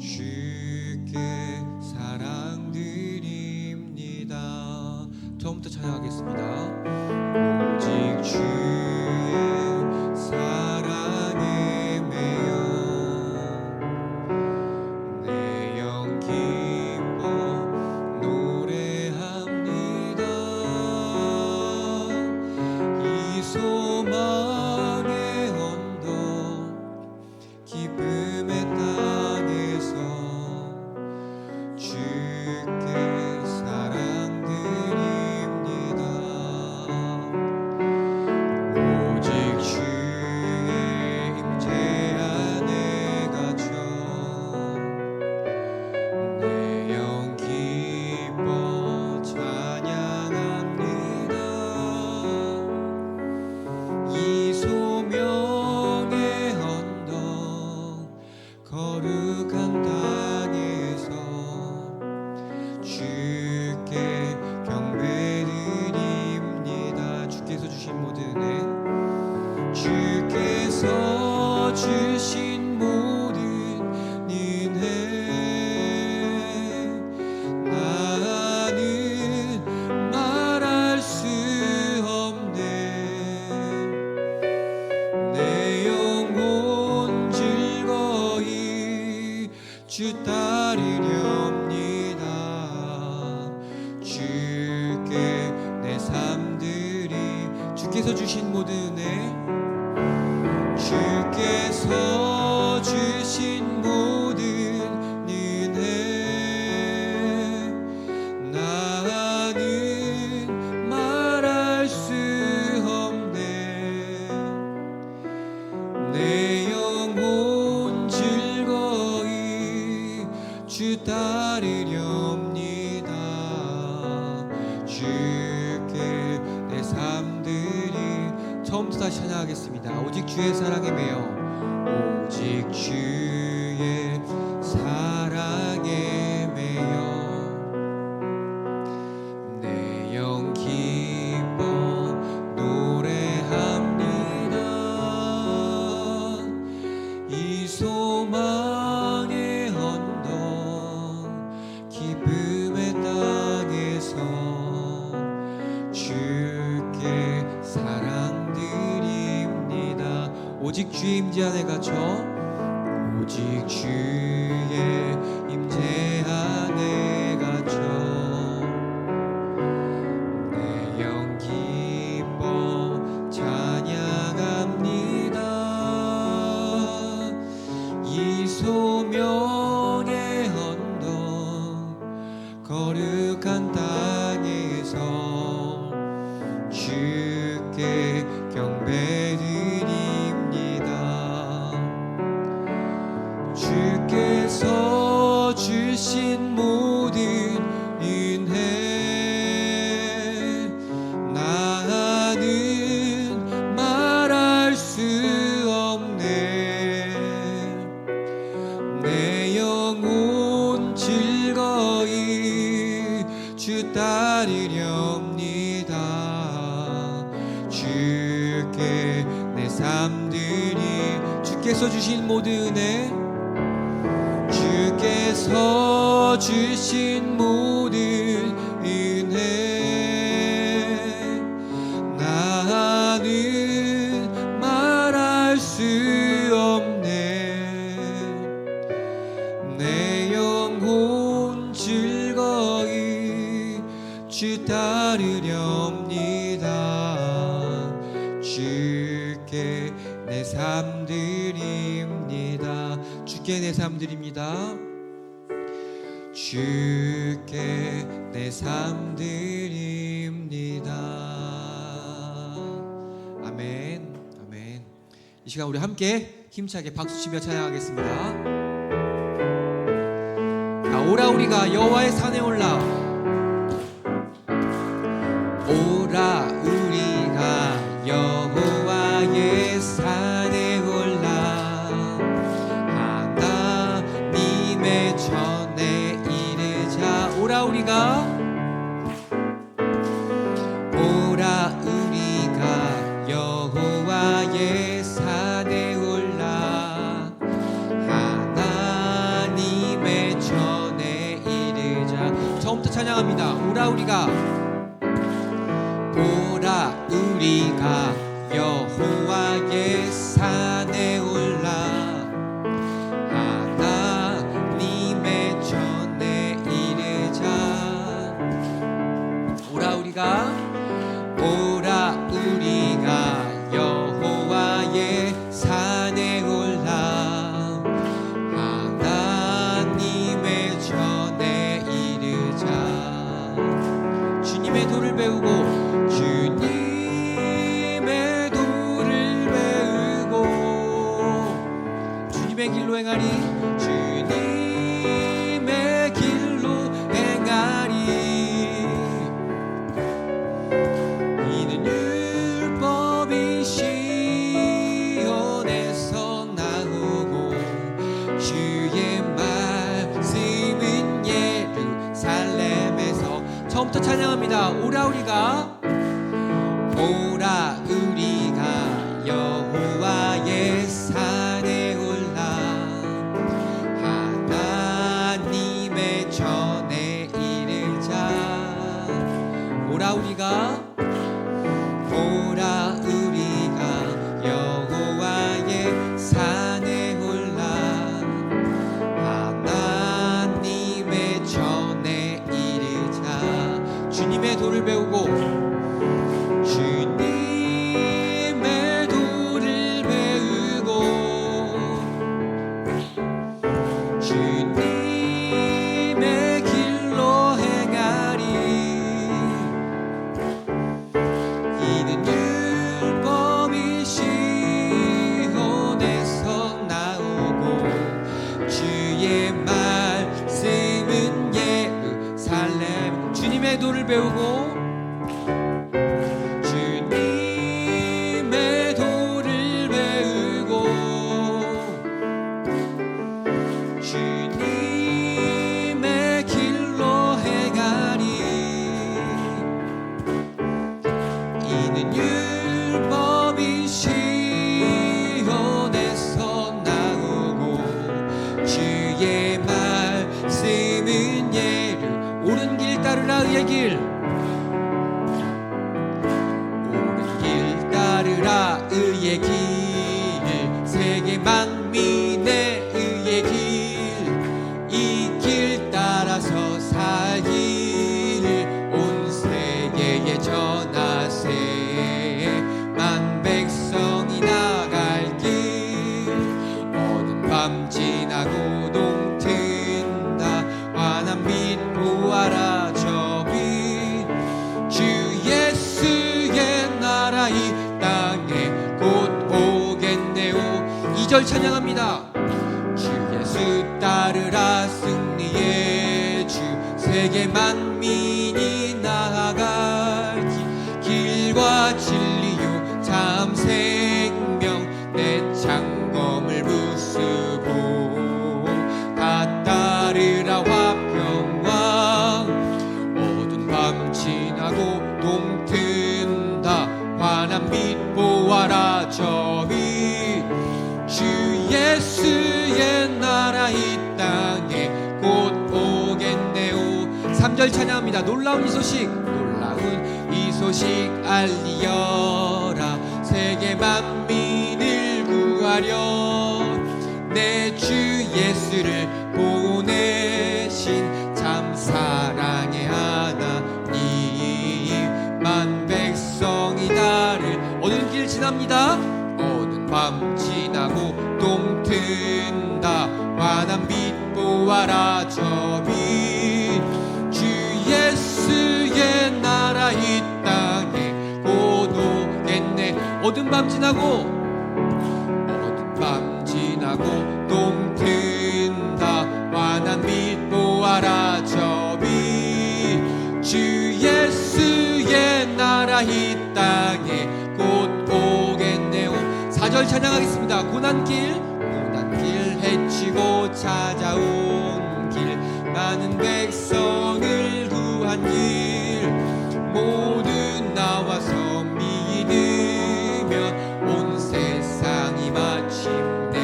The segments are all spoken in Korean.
주께 사랑드립니다. 처음부터 찬양하겠습니다. 오직 주의 사랑에 매여 내 영 기뻐 노래합니다. 이 소망의 언덕 기쁨의 땅에서 주께 사랑드립니다. 오직 주의 임재 안에 갇혀 내 영 기뻐 찬양합니다. 이 소명의 언덕 거룩한 땅에서 주께 경배드립니다. 주께서 주신 모든 은 주께서 주신 모든 은혜 나는 말할 수 없네. 내 영혼 즐거이 주 따르렵니다. 주께 내 삶들이 주께서 주신 모든 은혜 주께서 주신 모든 은혜 나는 말할 수 없네. 내 영혼 즐거이 주 따르렵니다. 주께 내 삶들이 처음부터 다시 찬양하겠습니다. 오직 주의 사랑에 매여 오직 주의 사랑에 매여 내 영 기뻐 노래합니다. 이 소망의 언덕 기쁨의 땅에서 주께 사랑드립니다. 오직 주의 임재 안에 갇혀 오직 주의 임재 안에 갇혀 내 영 기뻐 찬양합니다. 이 소명의 언덕 거룩한 땅에서 주께 경배드립니다. 주께서 주신 모든 은혜 나는 말할 수 없네. 내 영혼 즐거이 주 따르렵니다. 주께 내 삶들이 주께서 주신 모든 은혜 주께서 주신 모든 은혜 나는 말할 수 없네. 내 영혼 즐거이 주 따르렵니다. 주께 내 삶드립니다. 주께 내 삶드립니다. 주께 내 삶드립니다. 아멘. 아멘. 이 시간 우리 함께 힘차게 박수치며 찬양하겠습니다. 자, 오라 우리가 여호와의 산에 올라 오라 우리가 여호와의 산에 올라 하나님의 전에 이르자. 오라 우리가 여호와의 산에 올라 하나님의 찬양합니다. 오라 우리가 여호와의 산에 올라 하나님의 전에 이르자. 오라 우리가 여호와의 산에 올라 하나님의 전에 이르자. 주님의 도를 배우고 주님의 길로 행하리. 주님의 길로 행하리. 이는 율법이 시온에서 나오고 주의 말씀은 예루살렘에서. 처음부터 찬양합니다. 오라 우리가 여호와의 산에 올라 하나님의 전에 이르자. 오라 우리가 여호와의 산에 올라 하나님의 전에 이르자. 주님의 도를 배우고 주님의 길로 행하리. 이는 율법이 시온에서 나오고 주의 말씀은 예루살렘. 주님의 도를 배우고 주님의 길로 행하리. 이는 율법이 시온에서 나오고 주의 말씀은 옳은 길 따르라. 의의 길. 옳은 길 따르라. 의의 길. 세계 만민의 의의 길. 따라서 살기를 온 세계에 전하세. 만 백성이 나갈 길. 어두운 밤 지나고 동튼다. 환한 빛 보아라 저 빛. 주 예수의 나라 이 땅에 곧 오겠네요. 2절 찬양합니다. 주 예수 따르라. 승리의 주. 세계 만민이 나아갈 길과 진리요 참 생명. 내 창검을 부수고 다 따르라 화평왕. 어두운 밤 지나고 동튼다. 환한 빛 보아라 저 빛. 주 예수의 나라 이 땅에 곧 오겠네요. 3절 찬양합니다. 놀라운 이 소식. 놀라운 이 소식 알리어라. 세계 만민을 구하려 내 주 예수를 보내신 참 사랑의 하나님. 만 백성이 나를. 어두운 길 지납니다. 어두운 밤 지나고 동튼다. 환한 빛 보아라 저 빛. 주 예수의 나라 이 땅에 곧 오겠네. 어두운 밤 지나고 동튼다. 환한 빛 보아라 저 빛. 주 예수의 나라 이 땅에 곧 오겠네요. 4절 찬양하겠습니다. 고난길 헤치고 찾아온 길. 많은 백성을 구한 길. 모두 나와서 믿으면 온 세상이 마침내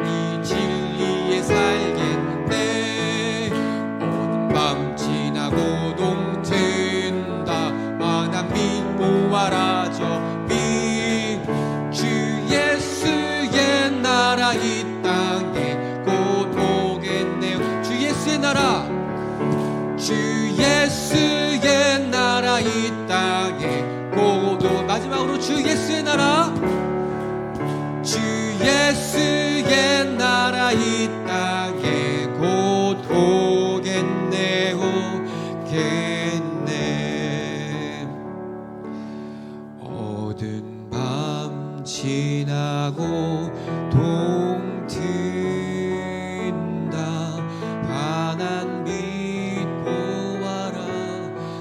이 진리에 살겠네. 어두운 밤 예수의 나라 이 땅에 고도 마지막으로 주 예수의 나라 주 예수의 나라 이 땅에 곧 오겠네 오겠네 어두운 밤 지나고 동튼다 환한 빛 보아라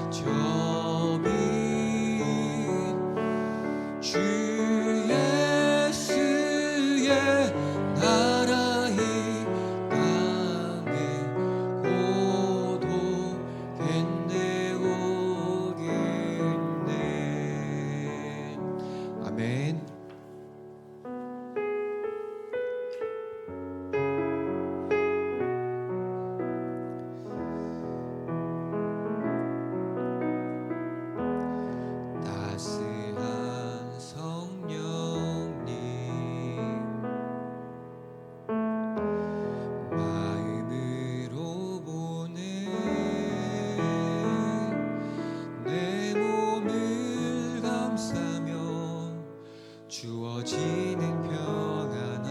저 빛 주 예수의 나라 이 땅에 곧 오겠네 오겠네 아멘. 따스한 성령님 마음으로 보내 내 몸을 감싸며 주어지는 평안함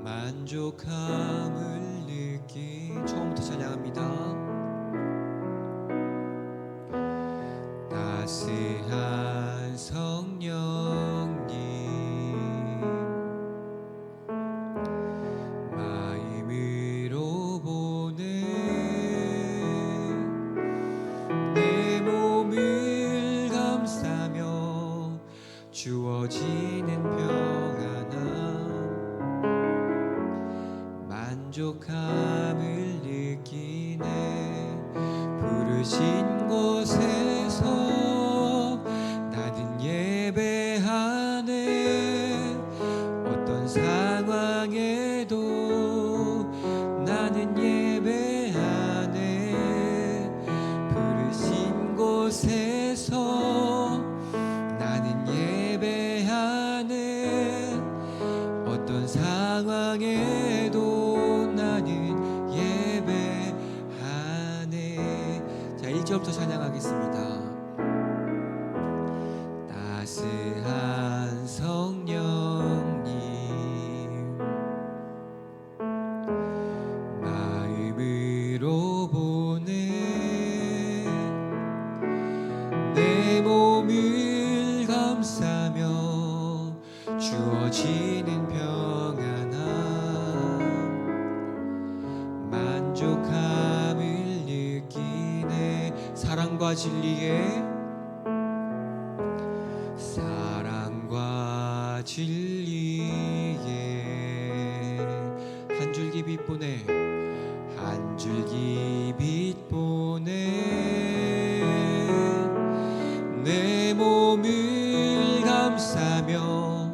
만족함을 느끼 처음부터 찬양합니다. 따스한 성령님 마음으로 보내 내 몸을 감싸며 주어지는 평안함 만족함을 느끼네 부르신 곳에서 나는 예배하네 어떤 상황에도 나는 예배하네 부르신 곳에서 나는 예배하네 어떤 상황에도 나는 예배하네. 자 1절부터 찬양하겠습니다. 따스한 성령님 마음으로 보내 내 몸을 감싸며 주어지는 평안함 만족함을 느끼네 사랑과 진리에 한 줄기 빛 보내 한 줄기 빛 보내 내 몸을 감싸며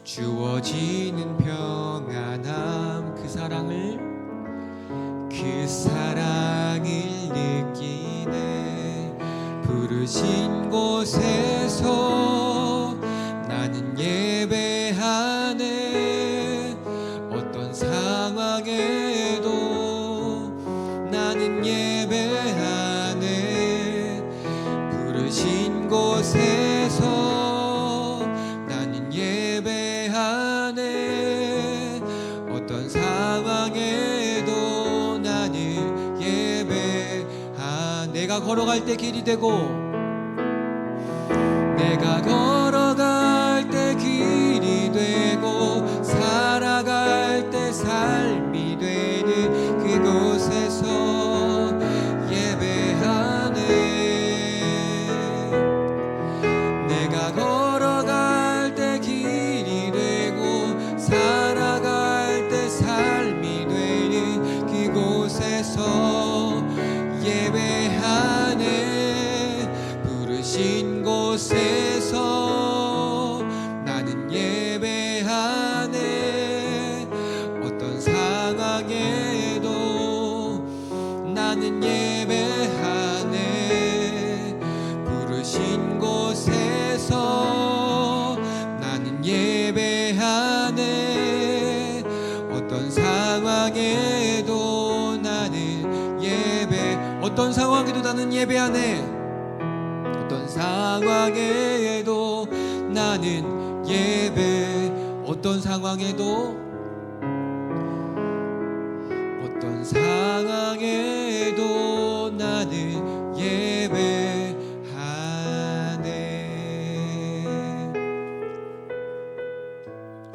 주어지는 평안함 그 사랑을 느끼네 부르신 곳에서 나는 예배하네 어떤 상황에도 나는 예배하네 부르신 곳에서 나는 예배하네 어떤 상황에도 나는 예배하네 내가 걸어갈 때 길이 되고 내가 걸어갈 때 길이 되고 살아갈 때 삶이 되는 그곳에서 예배하네 내가 걸어갈 때 길이 되고 살아갈 때 삶이 되는 그곳에서 예배하네 부르신 곳에서 나는 예배하네 어떤 상황에도 나는 예배하네 부르신 곳에서 나는 예배하네 어떤 상황에도 나는 예배하네 어떤 상황에도 나는 예배하네. 어떤 상황에도 나는 예배. 어떤 상황에도, 어떤 상황에도 나는 예배하네.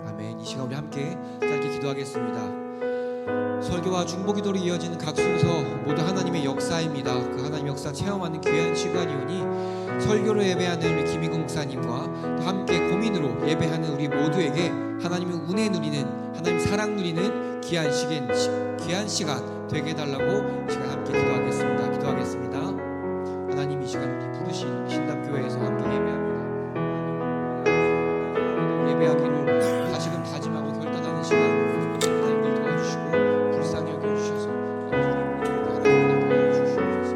아멘. 이 시간 우리 함께 짧게 기도하겠습니다. 설교와 중보기도로 이어지는 각 순서 모두 하나님의 역사입니다. 그 하나님의 역사 체험하는 귀한 시간이오니 설교로 예배하는 우리 김희국 목사님과 또 함께 고민으로 예배하는 우리 모두에게 하나님의 은혜 누리는, 하나님 사랑 누리는 귀한 시간 되게 해달라고 이 시간 함께 기도하겠습니다. 하나님, 이 시간 우리 부르신 신답교회에서 함께 예배하기를 다시금 다짐하고 결단하는 시간 하나님을 도와주시고 불쌍히 여겨주셔서 하나님을 도와주시옵소서.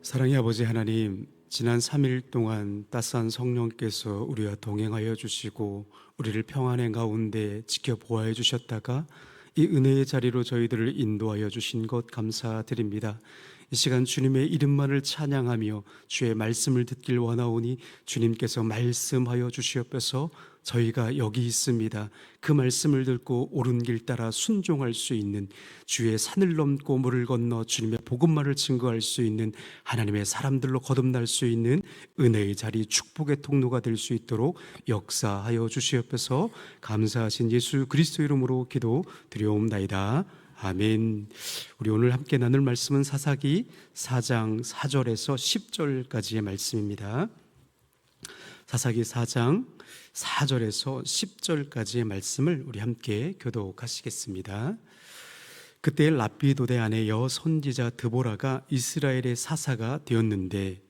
사랑의 아버지 하나님, 지난 3일 동안 따스한 성령께서 우리와 동행하여 주시고 우리를 평안의 가운데 지켜보아해 주셨다가 이 은혜의 자리로 저희들을 인도하여 주신 것 감사드립니다. 이 시간 주님의 이름만을 찬양하며 주의 말씀을 듣길 원하오니 주님께서 말씀하여 주시옵소서. 저희가 여기 있습니다. 그 말씀을 듣고 옳은 길 따라 순종할 수 있는, 주의 산을 넘고 물을 건너 주님의 복음만을 증거할 수 있는 하나님의 사람들로 거듭날 수 있는 은혜의 자리, 축복의 통로가 될 수 있도록 역사하여 주시옵소서. 감사하신 예수 그리스도 이름으로 기도 드려옵나이다. 아멘. 우리 오늘 함께 나눌 말씀은 사사기 4장 4절에서 10절까지의 말씀입니다. 사사기 4장 4절에서 10절까지의 말씀을 우리 함께 교독하시겠습니다. 그때 라피도대 아내 여 선지자 드보라가 이스라엘의 사사가 되었는데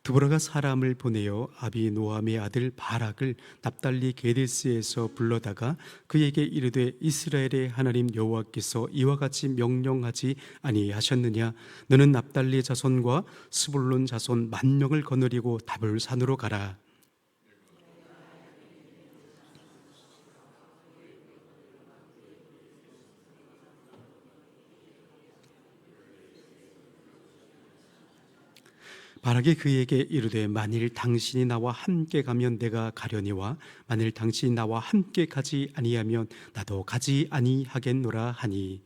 드보라가 사람을 보내어 아비노함의 아들 바락을 납달리 게데스에서 불러다가 그에게 이르되 이스라엘의 하나님 여호와께서 이와 같이 명령하지 아니하셨느냐? 너는 납달리 자손과 스불론 자손 10,000명을 거느리고 다볼산으로 가라. 바락이 그에게 이르되 만일 당신이 나와 함께 가면 내가 가려니와 만일 당신이 나와 함께 가지 아니하면 나도 가지 아니하겠노라 하니,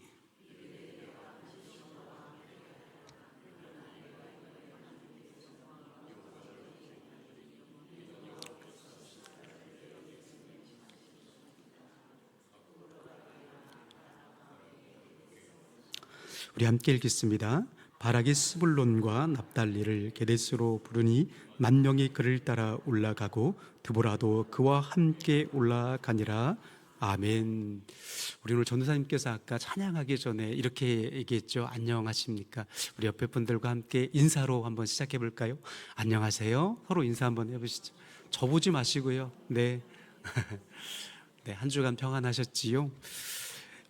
우리 함께 읽겠습니다. 바락이 스불론과 납달리를 게데스로 부르니 10,000명이 그를 따라 올라가고 드보라도 그와 함께 올라가니라. 아멘. 우리 오늘 전도사님께서 아까 찬양하기 전에 이렇게 얘기했죠. 안녕하십니까? 우리 옆에 분들과 함께 인사로 한번 시작해 볼까요? 안녕하세요. 서로 인사 한번 해보시죠. 저보지 마시고요. 네. 네, 한 주간 평안하셨지요?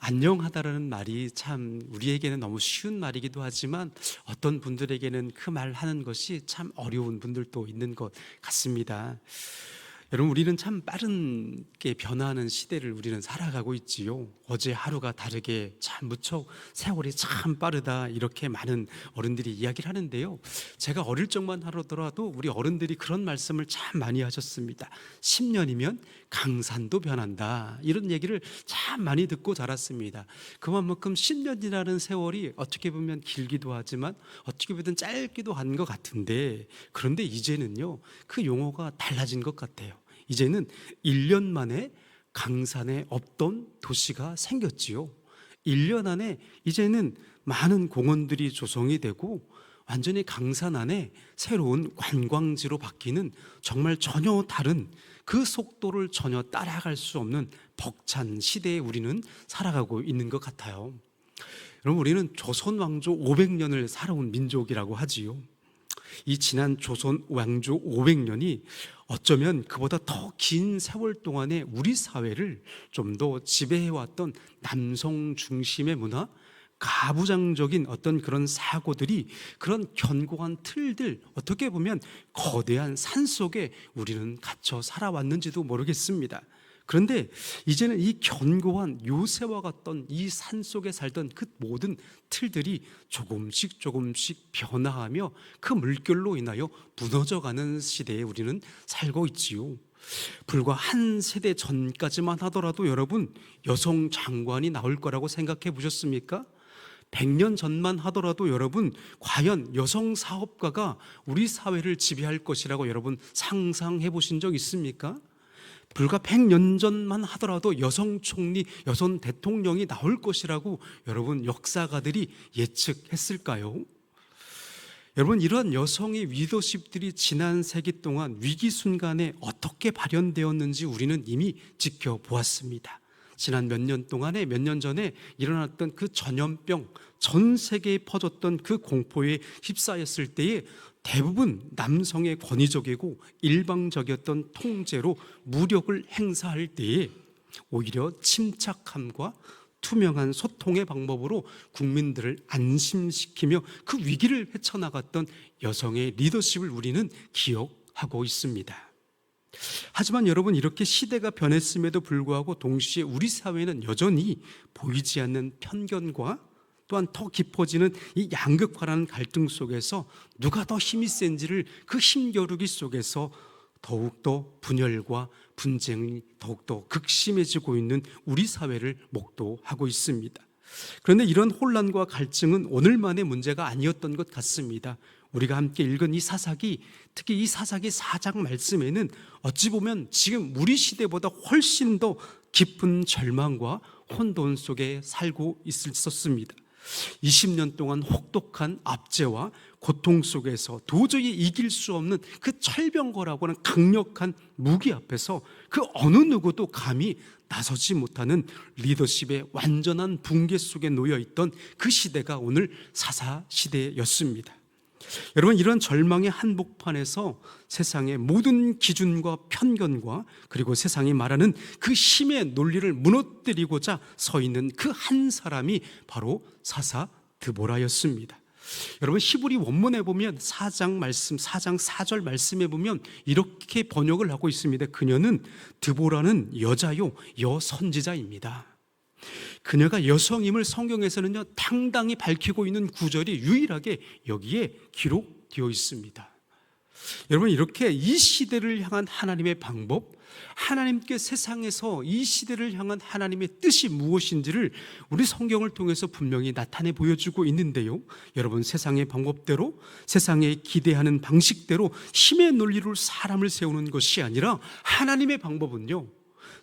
안녕하다라는 말이 참 우리에게는 너무 쉬운 말이기도 하지만 어떤 분들에게는 그 말 하는 것이 참 어려운 분들도 있는 것 같습니다. 여러분, 우리는 참 빠르게 변화하는 시대를 우리는 살아가고 있지요. 어제 하루가 다르게 참 무척 세월이 참 빠르다, 이렇게 많은 어른들이 이야기를 하는데요. 제가 어릴 적만 하더라도 우리 어른들이 그런 말씀을 참 많이 하셨습니다. 10년이면 강산도 변한다, 이런 얘기를 참 많이 듣고 자랐습니다. 그만큼 10년이라는 세월이 어떻게 보면 길기도 하지만 어떻게 보면 짧기도 한 것 같은데, 그런데 이제는요 그 용어가 달라진 것 같아요. 이제는 1년 만에 강산에 없던 도시가 생겼지요. 1년 안에 이제는 많은 공원들이 조성이 되고 완전히 강산 안에 새로운 관광지로 바뀌는, 정말 전혀 다른, 그 속도를 전혀 따라갈 수 없는 벅찬 시대에 우리는 살아가고 있는 것 같아요. 여러분, 우리는 조선 왕조 500년을 살아온 민족이라고 하지요. 이 지난 조선 왕조 500년이 어쩌면 그보다 더 긴 세월 동안에 우리 사회를 좀 더 지배해왔던 남성 중심의 문화, 가부장적인 어떤 그런 사고들이, 그런 견고한 틀들, 어떻게 보면 거대한 산 속에 우리는 갇혀 살아왔는지도 모르겠습니다. 그런데 이제는 이 견고한 요새와 같던 이 산 속에 살던 그 모든 틀들이 조금씩 변화하며 그 물결로 인하여 무너져가는 시대에 우리는 살고 있지요. 불과 한 세대 전까지만 하더라도 여러분, 여성 장관이 나올 거라고 생각해 보셨습니까? 100년 전만 하더라도 여러분, 과연 여성 사업가가 우리 사회를 지배할 것이라고 여러분 상상해 보신 적 있습니까? 불과 100년 전만 하더라도 여성 총리, 여성 대통령이 나올 것이라고 여러분 역사가들이 예측했을까요? 여러분, 이러한 여성의 리더십들이 지난 세기 동안 위기 순간에 어떻게 발현되었는지 우리는 이미 지켜보았습니다. 지난 몇 년 전에 일어났던 그 전염병, 전 세계에 퍼졌던 그 공포에 휩싸였을 때에 대부분 남성의 권위적이고 일방적이었던 통제로 무력을 행사할 때에 오히려 침착함과 투명한 소통의 방법으로 국민들을 안심시키며 그 위기를 헤쳐나갔던 여성의 리더십을 우리는 기억하고 있습니다. 하지만 여러분, 이렇게 시대가 변했음에도 불구하고 동시에 우리 사회는 여전히 보이지 않는 편견과 또한 더 깊어지는 이 양극화라는 갈등 속에서 누가 더 힘이 센지를, 그 힘겨루기 속에서 더욱더 분열과 분쟁이 더욱더 극심해지고 있는 우리 사회를 목도하고 있습니다. 그런데 이런 혼란과 갈증은 오늘만의 문제가 아니었던 것 같습니다. 우리가 함께 읽은 이 사사기, 특히 이 사사기 4장 말씀에는 어찌 보면 지금 우리 시대보다 훨씬 더 깊은 절망과 혼돈 속에 살고 있었습니다. 20년 동안 혹독한 압제와 고통 속에서 도저히 이길 수 없는 그 철병거라고 하는 강력한 무기 앞에서 그 어느 누구도 감히 나서지 못하는 리더십의 완전한 붕괴 속에 놓여있던 그 시대가 오늘 사사 시대였습니다. 여러분, 이런 절망의 한복판에서 세상의 모든 기준과 편견과 그리고 세상이 말하는 그 힘의 논리를 무너뜨리고자 서 있는 그 한 사람이 바로 사사 드보라였습니다. 여러분, 히브리 원문에 보면 4장 4절 말씀에 보면 이렇게 번역을 하고 있습니다. 그녀는, 드보라는 여자요, 여선지자입니다. 그녀가 여성임을 성경에서는요 당당히 밝히고 있는 구절이 유일하게 여기에 기록되어 있습니다. 여러분, 이렇게 이 시대를 향한 하나님의 방법, 하나님께 세상에서 이 시대를 향한 하나님의 뜻이 무엇인지를 우리 성경을 통해서 분명히 나타내 보여주고 있는데요, 여러분, 세상의 방법대로, 세상에 기대하는 방식대로 힘의 논리로 사람을 세우는 것이 아니라 하나님의 방법은요,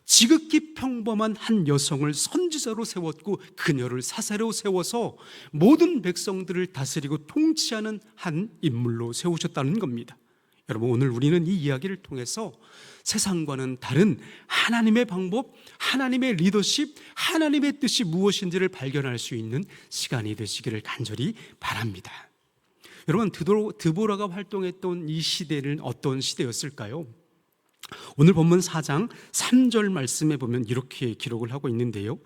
지극히 평범한 한 여성을 선지자로 세웠고 그녀를 사사로 세워서 모든 백성들을 다스리고 통치하는 한 인물로 세우셨다는 겁니다. 여러분, 오늘 우리는 이 이야기를 통해서 세상과는 다른 하나님의 방법, 하나님의 리더십, 하나님의 뜻이 무엇인지를 발견할 수 있는 시간이 되시기를 간절히 바랍니다. 여러분, 드보라가 활동했던 이 시대는 어떤 시대였을까요? 오늘 본문 4장 3절 말씀에 보면 이렇게 기록을 하고 있는데요,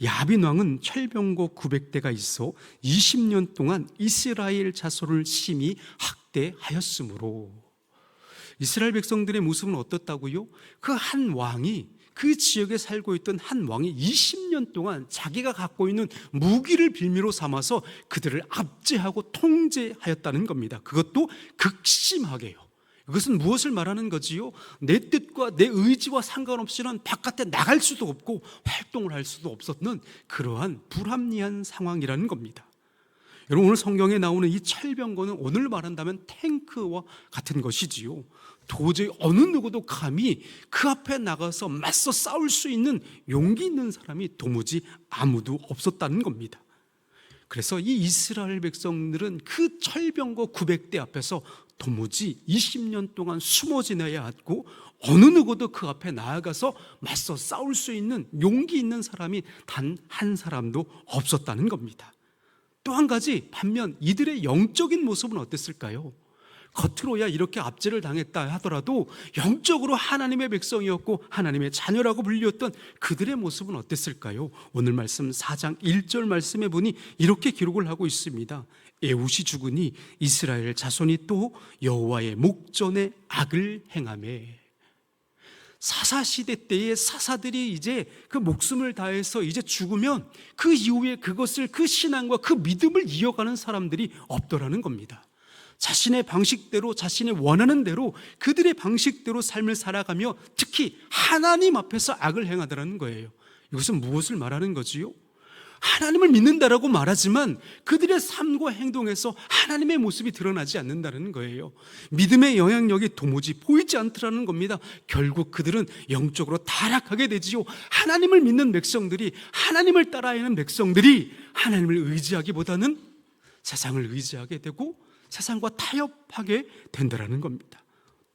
야빈 왕은 철병거 900대가 있어 20년 동안 이스라엘 자손을 심히 학대하였으므로. 이스라엘 백성들의 모습은 어떻다고요? 그 한 왕이, 그 지역에 살고 있던 한 왕이 20년 동안 자기가 갖고 있는 무기를 빌미로 삼아서 그들을 압제하고 통제하였다는 겁니다. 그것도 극심하게요. 이것은 무엇을 말하는 거지요? 내 뜻과 내 의지와 상관없이는 바깥에 나갈 수도 없고 활동을 할 수도 없었는 그러한 불합리한 상황이라는 겁니다. 여러분, 오늘 성경에 나오는 이 철병거는 오늘 말한다면 탱크와 같은 것이지요. 도저히 어느 누구도 감히 그 앞에 나가서 맞서 싸울 수 있는 용기 있는 사람이 도무지 아무도 없었다는 겁니다. 그래서 이 이스라엘 백성들은 그 철병거 900대 앞에서 도무지 20년 동안 숨어 지내야 했고 어느 누구도 그 앞에 나아가서 맞서 싸울 수 있는 용기 있는 사람이 단 한 사람도 없었다는 겁니다. 또 한 가지, 반면 이들의 영적인 모습은 어땠을까요? 겉으로야 이렇게 압제를 당했다 하더라도 영적으로 하나님의 백성이었고 하나님의 자녀라고 불렸던 그들의 모습은 어땠을까요? 오늘 말씀 4장 1절 말씀에 보니 이렇게 기록을 하고 있습니다. 에훗이 죽으니 이스라엘 자손이 또 여호와의 목전에 악을 행하매. 사사시대 때의 사사들이 이제 그 목숨을 다해서 이제 죽으면 그 이후에 그것을, 그 신앙과 그 믿음을 이어가는 사람들이 없더라는 겁니다. 자신의 방식대로, 자신의 원하는 대로 그들의 방식대로 삶을 살아가며 특히 하나님 앞에서 악을 행하더라는 거예요. 이것은 무엇을 말하는 거지요? 하나님을 믿는다라고 말하지만 그들의 삶과 행동에서 하나님의 모습이 드러나지 않는다는 거예요. 믿음의 영향력이 도무지 보이지 않더라는 겁니다. 결국 그들은 영적으로 타락하게 되지요. 하나님을 믿는 백성들이, 하나님을 따라하는 백성들이 하나님을 의지하기보다는 세상을 의지하게 되고 세상과 타협하게 된다는 겁니다.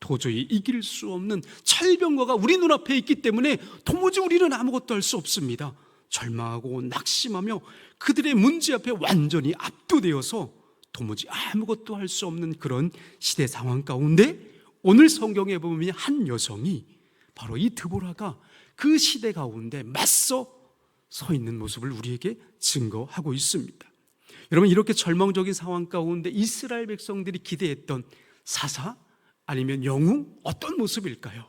도저히 이길 수 없는 철병거가 우리 눈앞에 있기 때문에 도무지 우리는 아무것도 할 수 없습니다. 절망하고 낙심하며 그들의 문제 앞에 완전히 압도되어서 도무지 아무것도 할 수 없는 그런 시대 상황 가운데 오늘 성경에 보면 한 여성이, 바로 이 드보라가 그 시대 가운데 맞서 서 있는 모습을 우리에게 증거하고 있습니다. 여러분, 이렇게 절망적인 상황 가운데 이스라엘 백성들이 기대했던 사사 아니면 영웅, 어떤 모습일까요?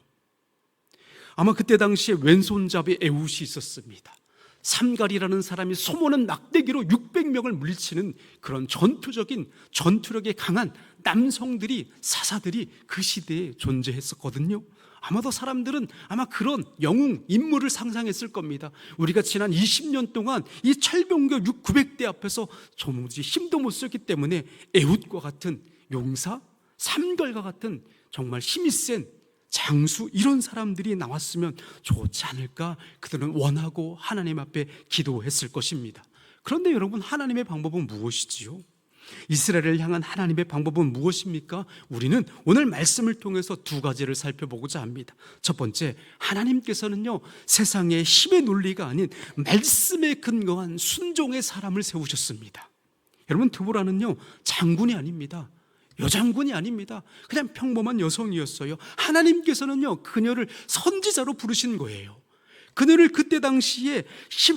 아마 그때 당시에 왼손잡이 에훗이 있었습니다. 삼갈이라는 사람이 소모는 낙대기로 600명을 물리치는 그런 전투력이 강한 남성들이, 사사들이 그 시대에 존재했었거든요. 아마도 사람들은 아마 그런 영웅 인물을 상상했을 겁니다. 우리가 지난 20년 동안 이 철병거 900대 앞에서 도무지 힘도 못 썼기 때문에 에훗과 같은 용사, 삼갈과 같은 정말 힘이 센 장수, 이런 사람들이 나왔으면 좋지 않을까 그들은 원하고 하나님 앞에 기도했을 것입니다. 그런데 여러분, 하나님의 방법은 무엇이지요? 이스라엘을 향한 하나님의 방법은 무엇입니까? 우리는 오늘 말씀을 통해서 두 가지를 살펴보고자 합니다. 첫 번째, 하나님께서는요, 세상의 힘의 논리가 아닌 말씀에 근거한 순종의 사람을 세우셨습니다. 여러분, 드보라는요, 장군이 아닙니다. 여장군이 아닙니다. 그냥 평범한 여성이었어요. 하나님께서는요, 그녀를 선지자로 부르신 거예요. 그녀를 그때 당시에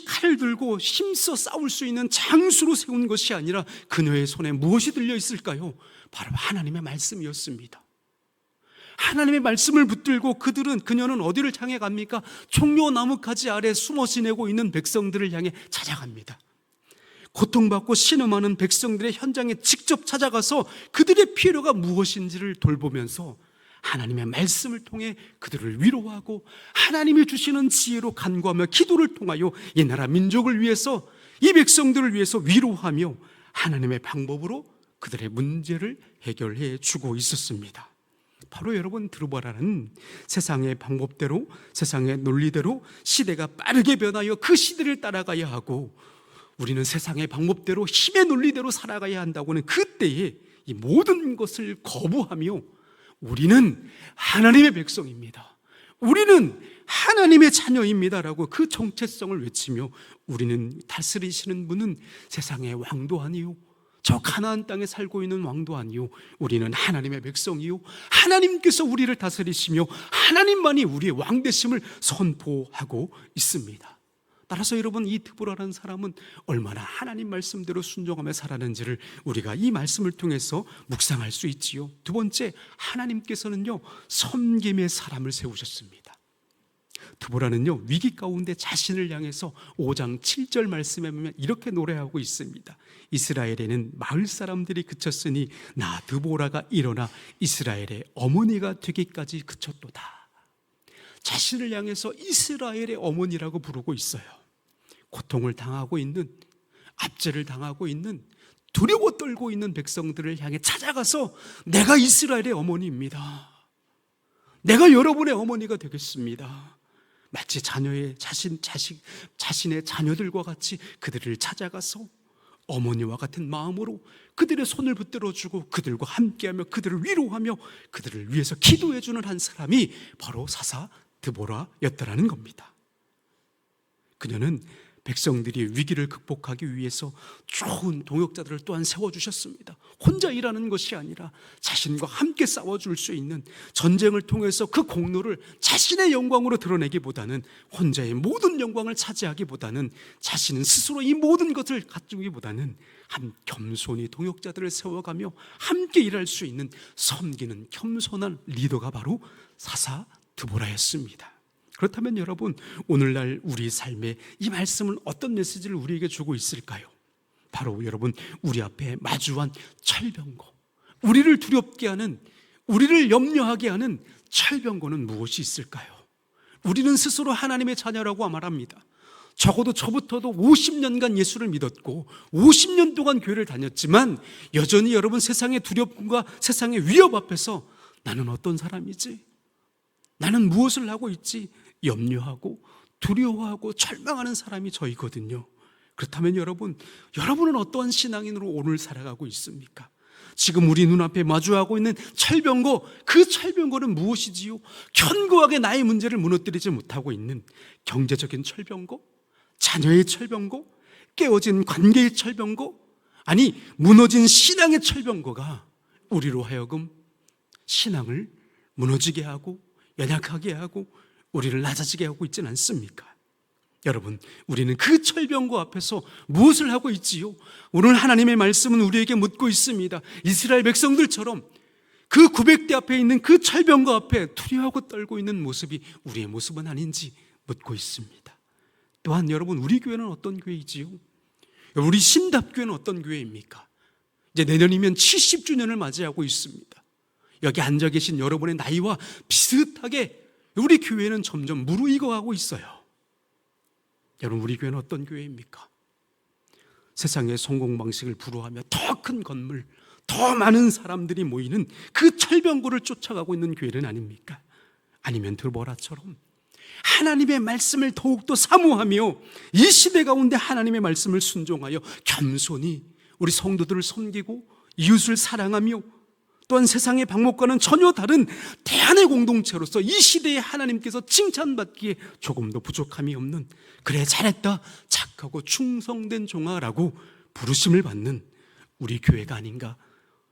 칼을 들고 힘써 싸울 수 있는 장수로 세운 것이 아니라 그녀의 손에 무엇이 들려 있을까요? 바로 하나님의 말씀이었습니다. 하나님의 말씀을 붙들고 그녀는 어디를 향해 갑니까? 종려 나뭇가지 아래 숨어 지내고 있는 백성들을 향해 찾아갑니다. 고통받고 신음하는 백성들의 현장에 직접 찾아가서 그들의 필요가 무엇인지를 돌보면서 하나님의 말씀을 통해 그들을 위로하고 하나님이 주시는 지혜로 간구하며 기도를 통하여 이 나라 민족을 위해서, 이 백성들을 위해서 위로하며 하나님의 방법으로 그들의 문제를 해결해 주고 있었습니다. 바로 여러분, 드보라는 세상의 방법대로, 세상의 논리대로 시대가 빠르게 변하여 그 시대를 따라가야 하고, 우리는 세상의 방법대로 힘의 논리대로 살아가야 한다고는 그때에 이 모든 것을 거부하며 우리는 하나님의 백성입니다, 우리는 하나님의 자녀입니다라고 그 정체성을 외치며, 우리는 다스리시는 분은 세상의 왕도 아니요, 저 가나안 땅에 살고 있는 왕도 아니요, 우리는 하나님의 백성이요, 하나님께서 우리를 다스리시며 하나님만이 우리의 왕 되심을 선포하고 있습니다. 따라서 여러분, 이 드보라라는 사람은 얼마나 하나님 말씀대로 순종하며 살았는지를 우리가 이 말씀을 통해서 묵상할 수 있지요. 두 번째, 하나님께서는요, 섬김의 사람을 세우셨습니다. 드보라는요, 위기 가운데 자신을 향해서 5장 7절 말씀에 보면 이렇게 노래하고 있습니다. 이스라엘에는 마을 사람들이 그쳤으니 나 드보라가 일어나 이스라엘의 어머니가 되기까지 그쳤도다. 자신을 향해서 이스라엘의 어머니라고 부르고 있어요. 고통을 당하고 있는, 압제를 당하고 있는, 두려워 떨고 있는 백성들을 향해 찾아가서 내가 이스라엘의 어머니입니다, 내가 여러분의 어머니가 되겠습니다, 마치 자신의 자녀들과 같이 그들을 찾아가서 어머니와 같은 마음으로 그들의 손을 붙들어주고 그들과 함께하며 그들을 위로하며 그들을 위해서 기도해주는 한 사람이 바로 사사 드보라였다라는 겁니다. 그녀는 백성들이 위기를 극복하기 위해서 좋은 동역자들을 또한 세워주셨습니다. 혼자 일하는 것이 아니라 자신과 함께 싸워줄 수 있는, 전쟁을 통해서 그 공로를 자신의 영광으로 드러내기보다는, 혼자의 모든 영광을 차지하기보다는, 자신은 스스로 이 모든 것을 갖추기보다는 겸손히 동역자들을 세워가며 함께 일할 수 있는 섬기는 겸손한 리더가 바로 사사 드보라였습니다. 그렇다면 여러분, 오늘날 우리 삶에 이 말씀은 어떤 메시지를 우리에게 주고 있을까요? 바로 여러분, 우리 앞에 마주한 철병거, 우리를 두렵게 하는, 우리를 염려하게 하는 철병거는 무엇이 있을까요? 우리는 스스로 하나님의 자녀라고 말합니다. 적어도 저부터도 50년간 예수를 믿었고 50년 동안 교회를 다녔지만 여전히 여러분, 세상의 두려움과 세상의 위협 앞에서 나는 어떤 사람이지? 나는 무엇을 하고 있지? 염려하고 두려워하고 절망하는 사람이 저이거든요. 그렇다면 여러분은 어떠한 신앙인으로 오늘 살아가고 있습니까? 지금 우리 눈앞에 마주하고 있는 철병거, 그 철병거는 무엇이지요? 견고하게 나의 문제를 무너뜨리지 못하고 있는 경제적인 철병거? 자녀의 철병거? 깨어진 관계의 철병거? 아니, 무너진 신앙의 철병거가 우리로 하여금 신앙을 무너지게 하고 연약하게 하고 우리를 낮아지게 하고 있지는 않습니까? 여러분, 우리는 그 철병거 앞에서 무엇을 하고 있지요? 오늘 하나님의 말씀은 우리에게 묻고 있습니다. 이스라엘 백성들처럼 그 900대 앞에 있는 그 철병거 앞에 두려워하고 떨고 있는 모습이 우리의 모습은 아닌지 묻고 있습니다. 또한 여러분, 우리 교회는 어떤 교회이지요? 우리 신답교회는 어떤 교회입니까? 이제 내년이면 70주년을 맞이하고 있습니다. 여기 앉아 계신 여러분의 나이와 비슷하게 우리 교회는 점점 무르익어가고 있어요. 여러분, 우리 교회는 어떤 교회입니까? 세상의 성공 방식을 부러워하며 더 큰 건물, 더 많은 사람들이 모이는 그 철병거를 쫓아가고 있는 교회는 아닙니까? 아니면 드보라처럼 하나님의 말씀을 더욱더 사모하며 이 시대 가운데 하나님의 말씀을 순종하여 겸손히 우리 성도들을 섬기고 이웃을 사랑하며 또한 세상의 방법과는 전혀 다른 대안의 공동체로서 이 시대에 하나님께서 칭찬받기에 조금도 부족함이 없는, 그래 잘했다, 착하고 충성된 종아라고 부르심을 받는 우리 교회가 아닌가.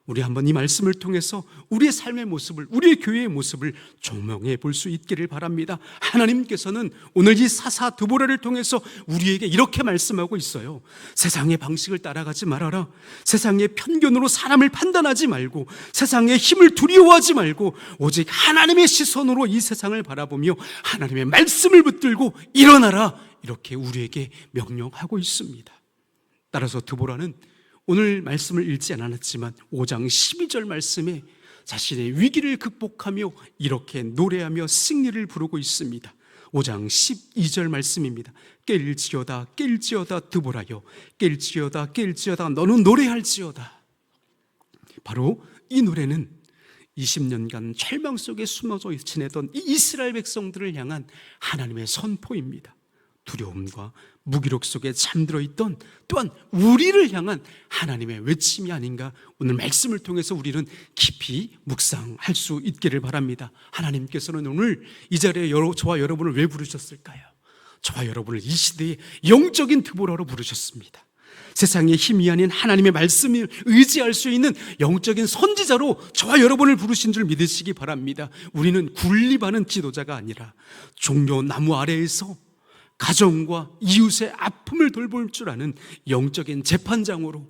우리 한번 이 말씀을 통해서 우리의 삶의 모습을, 우리의 교회의 모습을 조명해 볼 수 있기를 바랍니다. 하나님께서는 오늘 이 사사 드보라를 통해서 우리에게 이렇게 말씀하고 있어요. 세상의 방식을 따라가지 말아라. 세상의 편견으로 사람을 판단하지 말고, 세상의 힘을 두려워하지 말고, 오직 하나님의 시선으로 이 세상을 바라보며 하나님의 말씀을 붙들고 일어나라. 이렇게 우리에게 명령하고 있습니다. 따라서 드보라는 오늘 말씀을 읽지 않았지만 5장 12절 말씀에 자신의 위기를 극복하며 이렇게 노래하며 승리를 부르고 있습니다. 5장 12절 말씀입니다. 깰지어다 깰지어다 드보라여, 깰지어다 깰지어다 너는 노래할지어다. 바로 이 노래는 20년간 절망 속에 숨어져 지내던 이 이스라엘 백성들을 향한 하나님의 선포입니다. 두려움과 무기력 속에 잠들어 있던, 또한 우리를 향한 하나님의 외침이 아닌가, 오늘 말씀을 통해서 우리는 깊이 묵상할 수 있기를 바랍니다. 하나님께서는 오늘 이 자리에 저와 여러분을 왜 부르셨을까요? 저와 여러분을 이 시대의 영적인 드보라로 부르셨습니다. 세상의 힘이 아닌 하나님의 말씀을 의지할 수 있는 영적인 선지자로 저와 여러분을 부르신 줄 믿으시기 바랍니다. 우리는 군림하는 지도자가 아니라 종려 나무 아래에서 가정과 이웃의 아픔을 돌볼 줄 아는 영적인 재판장으로,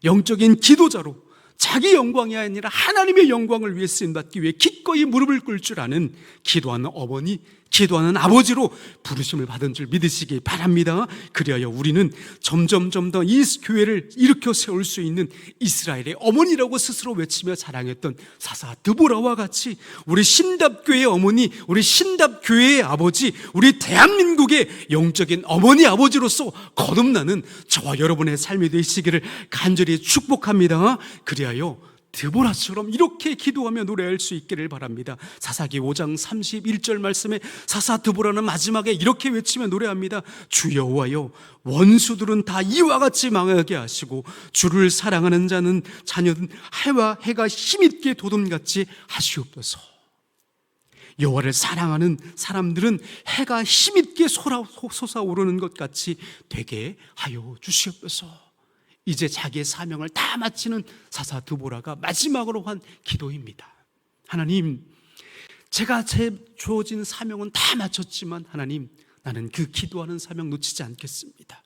영적인 기도자로, 자기 영광이 아니라 하나님의 영광을 위해 쓰임받기 위해 기꺼이 무릎을 꿇을 줄 아는 기도하는 어머니, 기도하는 아버지로 부르심을 받은 줄 믿으시기 바랍니다. 그리하여 우리는 점점 더 이 교회를 일으켜 세울 수 있는 이스라엘의 어머니라고 스스로 외치며 자랑했던 사사 드보라와 같이 우리 신답교회의 어머니, 우리 신답교회의 아버지, 우리 대한민국의 영적인 어머니 아버지로서 거듭나는 저와 여러분의 삶이 되시기를 간절히 축복합니다. 그리하여 드보라처럼 이렇게 기도하며 노래할 수 있기를 바랍니다. 사사기 5장 31절 말씀에 사사 드보라는 마지막에 이렇게 외치며 노래합니다. 주 여호와여, 원수들은 다 이와 같이 망하게 하시고 주를 사랑하는 자녀는 해와 해가 힘있게 도둠같이 하시옵소서. 여호와를 사랑하는 사람들은 해가 힘있게 솟아오르는 것 같이 되게 하여 주시옵소서. 이제 자기의 사명을 다 마치는 사사 드보라가 마지막으로 한 기도입니다. 하나님, 제가 제 주어진 사명은 다 마쳤지만 하나님, 나는 그 기도하는 사명 놓치지 않겠습니다.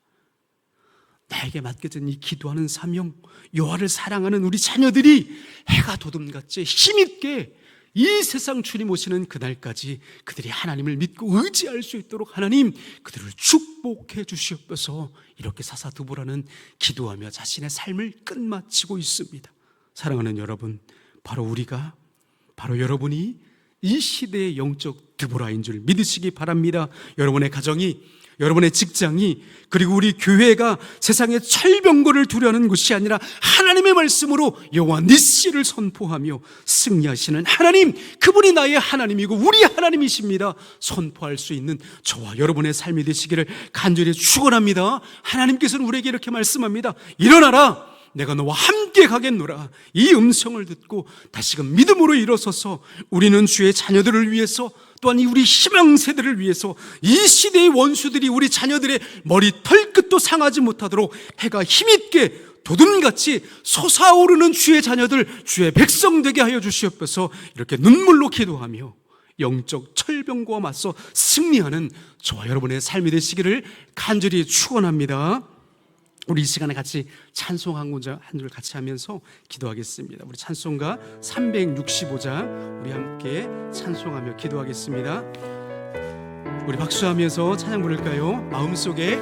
나에게 맡겨진 이 기도하는 사명, 여호와를 사랑하는 우리 자녀들이 해가 돋음같이 힘있게 이 세상 주님 오시는 그날까지 그들이 하나님을 믿고 의지할 수 있도록 하나님, 그들을 축복해 주시옵소서. 이렇게 사사 드보라는 기도하며 자신의 삶을 끝마치고 있습니다. 사랑하는 여러분, 바로 여러분이 이 시대의 영적 드보라인 줄 믿으시기 바랍니다. 여러분의 가정이, 여러분의 직장이, 그리고 우리 교회가 세상의 철병거를 두려는 곳이 아니라 하나님의 말씀으로 여호와 니시를 선포하며 승리하시는 하나님, 그분이 나의 하나님이고 우리 하나님이십니다. 선포할 수 있는 저와 여러분의 삶이 되시기를 간절히 축원합니다. 하나님께서는 우리에게 이렇게 말씀합니다. 일어나라, 내가 너와 함께 가겠노라. 이 음성을 듣고 다시금 믿음으로 일어서서 우리는 주의 자녀들을 위해서, 또한 우리 희망세대를 위해서 이 시대의 원수들이 우리 자녀들의 머리 털끝도 상하지 못하도록 해가 힘있게 돋음같이 솟아오르는 주의 자녀들, 주의 백성 되게 하여 주시옵소서. 이렇게 눈물로 기도하며 영적 철병과 맞서 승리하는 저와 여러분의 삶이 되시기를 간절히 축원합니다. 우리 이 시간에 같이 찬송 한 줄 같이 하면서 기도하겠습니다. 우리 찬송가 365장 우리 함께 찬송하며 기도하겠습니다. 우리 박수하면서 찬양 부를까요? 마음속에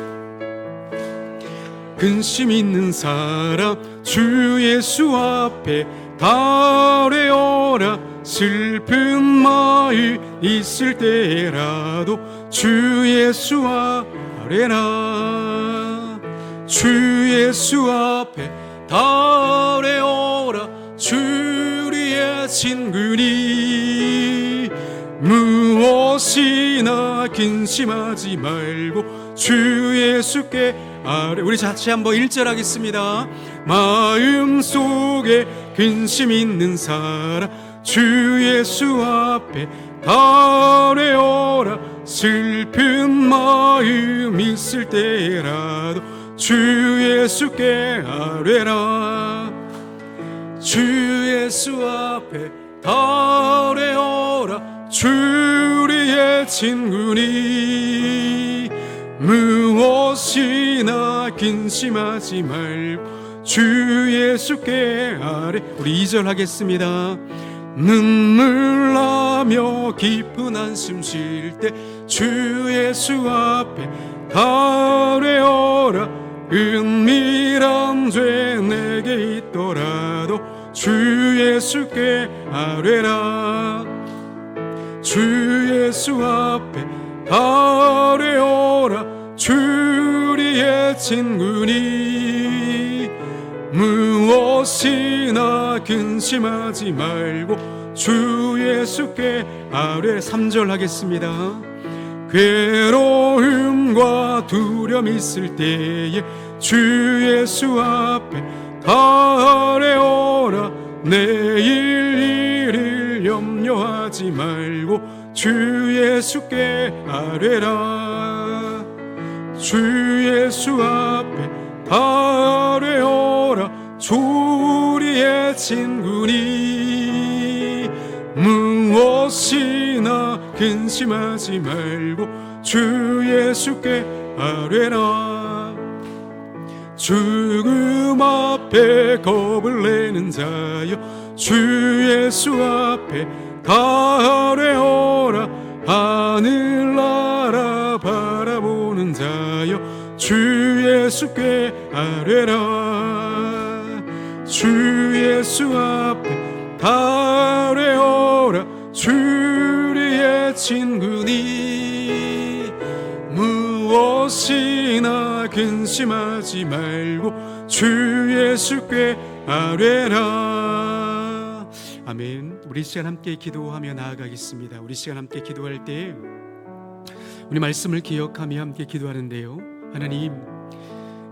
근심 있는 사람 주 예수 앞에 달려오라. 슬픈 마음 있을 때라도 주 예수 아뢰라. 주 예수 앞에 달려오라. 주리의 친구니 무엇이나 근심하지 말고 주 예수께 아뢰. 우리 같이 한번 1절 하겠습니다. 마음속에 근심 있는 사람 주 예수 앞에 달려오라. 슬픈 마음 있을 때라도 주 예수께 아뢰라. 주 예수 앞에 달려오라. 주리의 친구니 무엇이나 근심하지 말고 주 예수께 아뢰. 우리 2절 하겠습니다. 눈물 나며 깊은 한숨 쉴 때 주 예수 앞에 달려오라. 은밀한 죄 내게 있더라도 주 예수께 아뢰라. 주 예수 앞에 달려오라. 주리의 친구니 무엇이나 근심하지 말고 주 예수께 아뢰. 3절 하겠습니다. 괴로움과 두려움 있을 때에 주 예수 앞에 달려오라. 내일 일을 염려하지 말고 주 예수께 아뢰라. 주 예수 앞에 달려오라. 주리의 친구니 무엇이나 근심하지 말고 주 예수께 아뢰라. 죽음 앞에 겁을 내는 자여 주 예수 앞에 달려오라. 하늘나라 바라보는 자여 주 예수께 아뢰라. 주 예수 앞에 달려오라. 주리의 친구니 무엇이나 근심하지 말고 주 예수께 아뢰라. 아멘. 우리 시간 함께 기도하며 나아가겠습니다. 우리 시간 함께 기도할 때 우리 말씀을 기억하며 함께 기도하는데요. 하나님,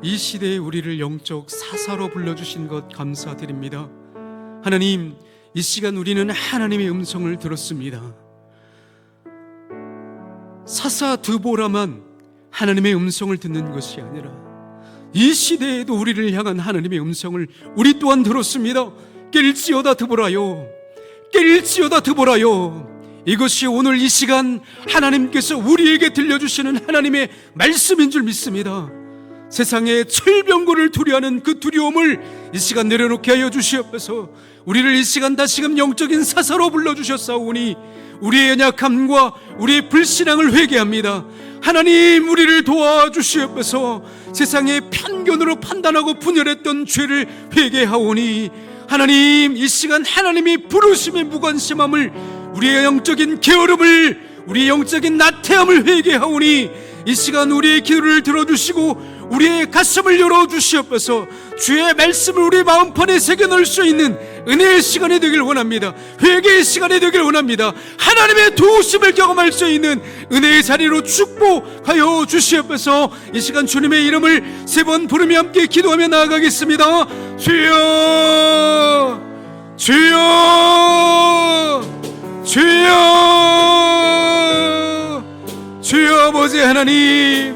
이 시대에 우리를 영적 사사로 불러주신 것 감사드립니다. 하나님, 이 시간 우리는 하나님의 음성을 들었습니다. 사사 드보라만 하나님의 음성을 듣는 것이 아니라 이 시대에도 우리를 향한 하나님의 음성을 우리 또한 들었습니다. 깰지어다 드보라요, 깰지어다 드보라요. 이것이 오늘 이 시간 하나님께서 우리에게 들려주시는 하나님의 말씀인 줄 믿습니다. 세상의 철병거를 두려워하는 그 두려움을 이 시간 내려놓게 하여 주시옵소서. 우리를 이 시간 다시금 영적인 사사로 불러주셨사오니 우리의 연약함과 우리의 불신앙을 회개합니다. 하나님, 우리를 도와주시옵소서. 세상의 편견으로 판단하고 분열했던 죄를 회개하오니 하나님, 이 시간 하나님이 부르심의 무관심함을, 우리의 영적인 게으름을, 우리의 영적인 나태함을 회개하오니 이 시간 우리의 기도를 들어주시고 우리의 가슴을 열어주시옵소서. 주의 말씀을 우리 마음판에 새겨넣을 수 있는 은혜의 시간이 되길 원합니다. 회개의 시간이 되길 원합니다. 하나님의 도우심을 경험할 수 있는 은혜의 자리로 축복하여 주시옵소서. 이 시간 주님의 이름을 3번 부르며 함께 기도하며 나아가겠습니다. 주여, 주여, 주여, 주여. 아버지 하나님,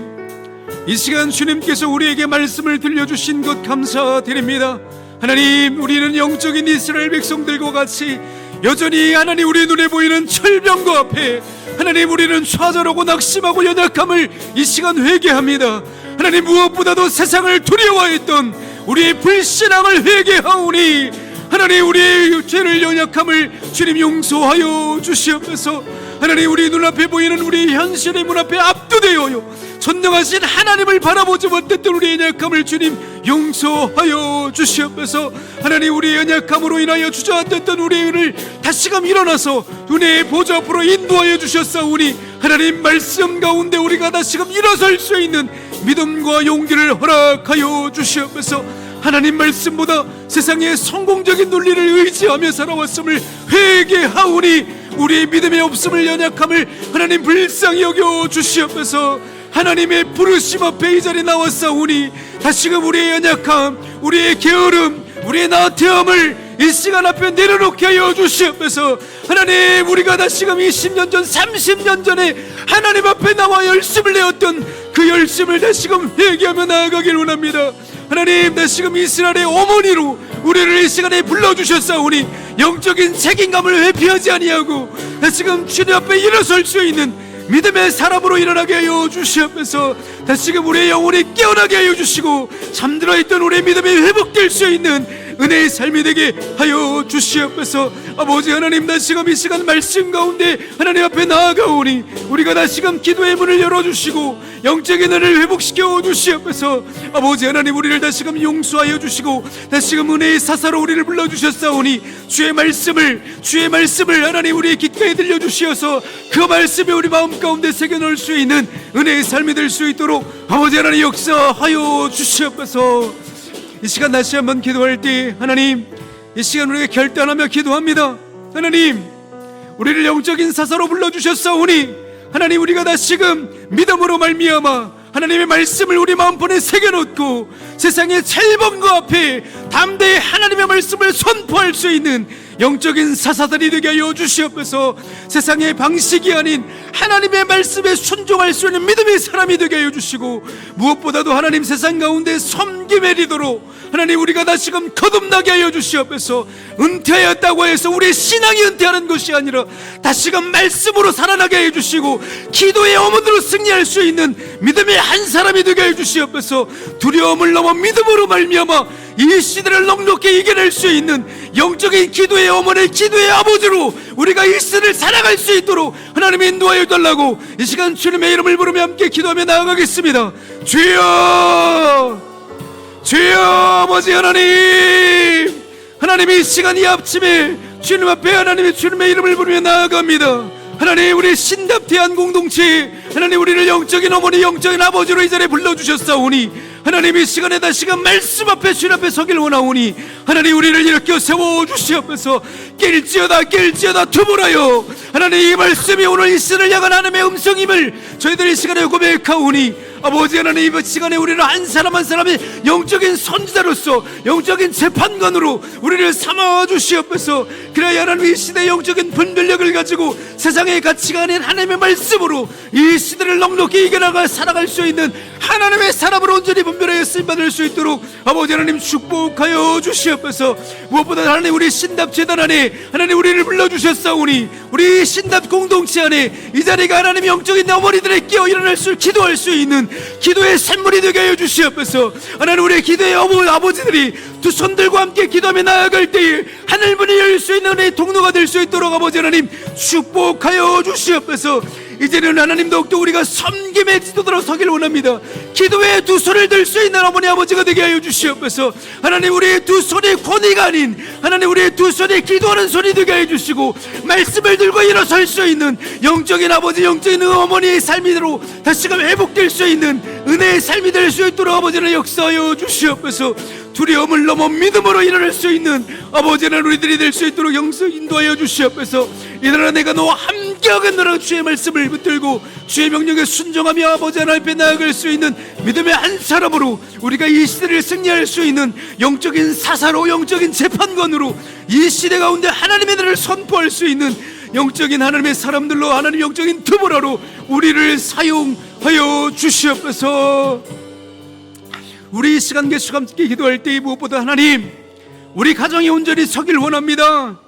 이 시간 주님께서 우리에게 말씀을 들려주신 것 감사드립니다. 하나님, 우리는 영적인 이스라엘 백성들과 같이 여전히 하나님 우리 눈에 보이는 철병거 앞에 하나님 우리는 좌절하고 낙심하고 연약함을 이 시간 회개합니다. 하나님, 무엇보다도 세상을 두려워했던 우리의 불신앙을 회개하오니 하나님, 우리의 죄를 연약함을 주님 용서하여 주시옵소서. 하나님, 우리 눈앞에 보이는 우리 현실의 문 앞에 압도되어요 전능하신 하나님을 바라보지 못했던 우리의 연약함을 주님 용서하여 주시옵소서. 하나님, 우리의 연약함으로 인하여 주저앉았던 우리를 다시금 일어나서 은혜의 보좌 앞으로 인도하여 주셨사오니 하나님, 말씀 가운데 우리가 다시금 일어설 수 있는 믿음과 용기를 허락하여 주시옵소서. 하나님, 말씀보다 세상의 성공적인 논리를 의지하며 살아왔음을 회개하오니 우리의 믿음의 없음을, 연약함을 하나님 불쌍히 여겨 주시옵소서. 하나님의 부르심 앞에 이 자리에 나왔사오니 다시금 우리의 연약함, 우리의 게으름, 우리의 나태함을 이 시간 앞에 내려놓게 하여 주시옵소서. 하나님, 우리가 다시금 20년 전, 30년 전에 하나님 앞에 나와 열심을 내었던 그 열심을 다시금 회개하며 나아가길 원합니다. 하나님, 다시금 이스라엘의 어머니로 우리를 이 시간에 불러주셨사오니 영적인 책임감을 회피하지 아니하고 다시금 주님 앞에 일어설 수 있는 믿음의 사람으로 일어나게 하여 주시옵소서. 다시금 우리의 영혼이 깨어나게 하여 주시고 잠들어 있던 우리의 믿음이 회복될 수 있는 은혜의 삶이 되게 하여 주시옵소서. 아버지 하나님, 다시금 이 시간 말씀 가운데 하나님 앞에 나아가오니 우리가 다시금 기도의 문을 열어주시고 영적인 은혜를 회복시켜 주시옵소서. 아버지 하나님, 우리를 다시금 용서하여 주시고 다시금 은혜의 사사로 우리를 불러주셨사오니 주의 말씀을 하나님 우리의 귓가에 들려주시어서 그 말씀이 우리 마음 가운데 새겨넣을 수 있는 은혜의 삶이 될 수 있도록 아버지 하나님 역사하여 주시옵소서. 이 시간 다시 한번 기도할 때 하나님, 이 시간 우리가 결단하며 기도합니다. 하나님, 우리를 영적인 사사로 불러주셨사오니 하나님, 우리가 다시금 믿음으로 말미암아 하나님의 말씀을 우리 마음판에 새겨놓고 세상의 철범거 앞에 담대히 하나님의 말씀을 선포할 수 있는 영적인 사사들이 되게 하여 주시옵소서. 세상의 방식이 아닌 하나님의 말씀에 순종할 수 있는 믿음의 사람이 되게 하여 주시고 무엇보다도 하나님, 세상 가운데 섬김의 리더로 하나님 우리가 다시금 거듭나게 하여 주시옵소서. 은퇴하였다고 해서 우리의 신앙이 은퇴하는 것이 아니라 다시금 말씀으로 살아나게 하여 주시고 기도의 어머니로 승리할 수 있는 믿음의 한 사람이 되게 하여 주시옵소서. 두려움을 넘어 믿음으로 말미암아 이 시대를 넉넉히 이겨낼 수 있는 영적인 기도의 어머니, 기도의 아버지로 우리가 이 시대를 살아갈 수 있도록 하나님 인도하여 달라고 이 시간 주님의 이름을 부르며 함께 기도하며 나아가겠습니다. 주여, 주여. 아버지 하나님, 하나님이 이 시간 이 아침에 주님 앞에 하나님의 주님의 이름을 부르며 나아갑니다. 하나님, 우리 신답대한 공동체 하나님 우리를 영적인 어머니, 영적인 아버지로 이 자리에 불러주셨사오니 하나님, 이 시간에 다시금 말씀 앞에 주님 앞에 서길 원하오니 하나님, 우리를 일으켜 세워주시옵소서. 깰지어다 두보라요. 하나님, 이 말씀이 오늘 이 시대를 향한 하나님의 음성임을 저희들이 이 시간에 고백하오니 아버지 하나님, 이 시간에 우리는 한 사람 한 사람이 영적인 선지자로서 영적인 재판관으로 우리를 삼아 주시옵소서. 그래야 하나님 이 시대의 영적인 분별력을 가지고 세상의 가치가 아닌 하나님의 말씀으로 이 시대를 넉넉히 이겨나가 살아갈 수 있는 하나님의 사람으로 온전히 분별하여 쓰임받을 수 있도록 아버지 하나님 축복하여 주시옵소서. 무엇보다 하나님 우리 신답 재단 안에 하나님 우리를 불러주셨사오니 우리 신답 공동체 안에 이 자리가 하나님 영적인 어머니들의 깨어 일어날 수 기도할 수 있는 기도의 샘물이 되게 하여 주시옵소서. 하나님 우리의 기도의 아버지들이 두 손들과 함께 기도하며 나아갈 때에 하늘문이 열릴 수 있는 은혜의 통로가 될 수 있도록 아버지 하나님 축복하여 주시옵소서. 이제는 하나님 더욱더 우리가 섬김의 지도자로 서길 원합니다. 기도의 두 손을 들 수 있는 어머니 아버지가 되게 하여 주시옵소서. 하나님 우리의 두 손이 권위가 아닌 하나님 우리의 두 손이 기도하는 손이 되게 하여 주시고 말씀을 들고 일어설 수 있는 영적인 아버지 영적인 어머니의 삶이대로 다시금 회복될 수 있는 은혜의 삶이 될 수 있도록 아버지는 역사하여 주시옵소서. 두려움을 넘어 믿음으로 일어날 수 있는 아버지는 우리들이 될 수 있도록 영성 인도하여 주시옵소서. 이날아 내가 너와 함께하겠노라 주의 말씀을 붙들고 주의 명령에 순종하며 아버지 하나님 앞에 나아갈 수 있는 믿음의 한 사람으로 우리가 이 시대를 승리할 수 있는 영적인 사사로 영적인 재판관으로 이 시대 가운데 하나님의 나라를 선포할 수 있는 영적인 하나님의 사람들로 하나님 영적인 드보라로 우리를 사용하여 주시옵소서. 우리 이 시간 개수가 함께 기도할 때 무엇보다 하나님 우리 가정이 온전히 서길 원합니다.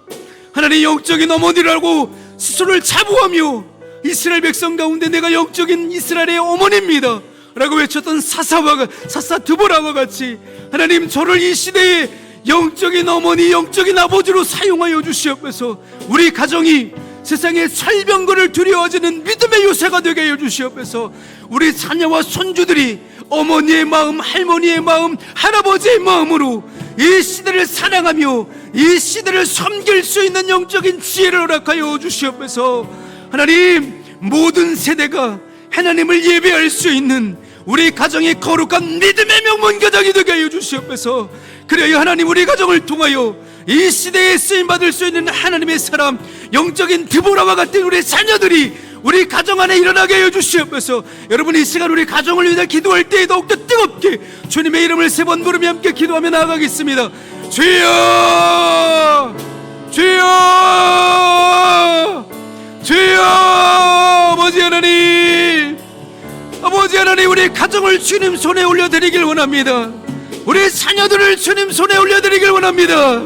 하나님 영적인 어머니라고 스스로를 자부하며 이스라엘 백성 가운데 내가 영적인 이스라엘의 어머니입니다 라고 외쳤던 사사 드보라와 같이 하나님 저를 이 시대의 영적인 어머니 영적인 아버지로 사용하여 주시옵소서. 우리 가정이 세상의 철병거를 두려워하지는 믿음의 요새가 되게 하여 주시옵소서. 우리 자녀와 손주들이 어머니의 마음, 할머니의 마음, 할아버지의 마음으로 이 시대를 사랑하며 이 시대를 섬길 수 있는 영적인 지혜를 허락하여 주시옵소서. 하나님 모든 세대가 하나님을 예배할 수 있는 우리 가정의 거룩한 믿음의 명문 가정이 되게 하여 주시옵소서. 그래야 하나님 우리 가정을 통하여 이 시대에 쓰임받을 수 있는 하나님의 사람 영적인 드보라와 같은 우리 자녀들이 우리 가정 안에 일어나게 해여 주시옵소서. 여러분 이 시간 우리 가정을 위해 기도할 때에 더욱더 뜨겁게 주님의 이름을 3번 부르며 함께 기도하며 나아가겠습니다. 주여 주여 주여. 아버지 하나님 우리 가정을 주님 손에 올려드리길 원합니다. 우리 자녀들을 주님 손에 올려드리길 원합니다.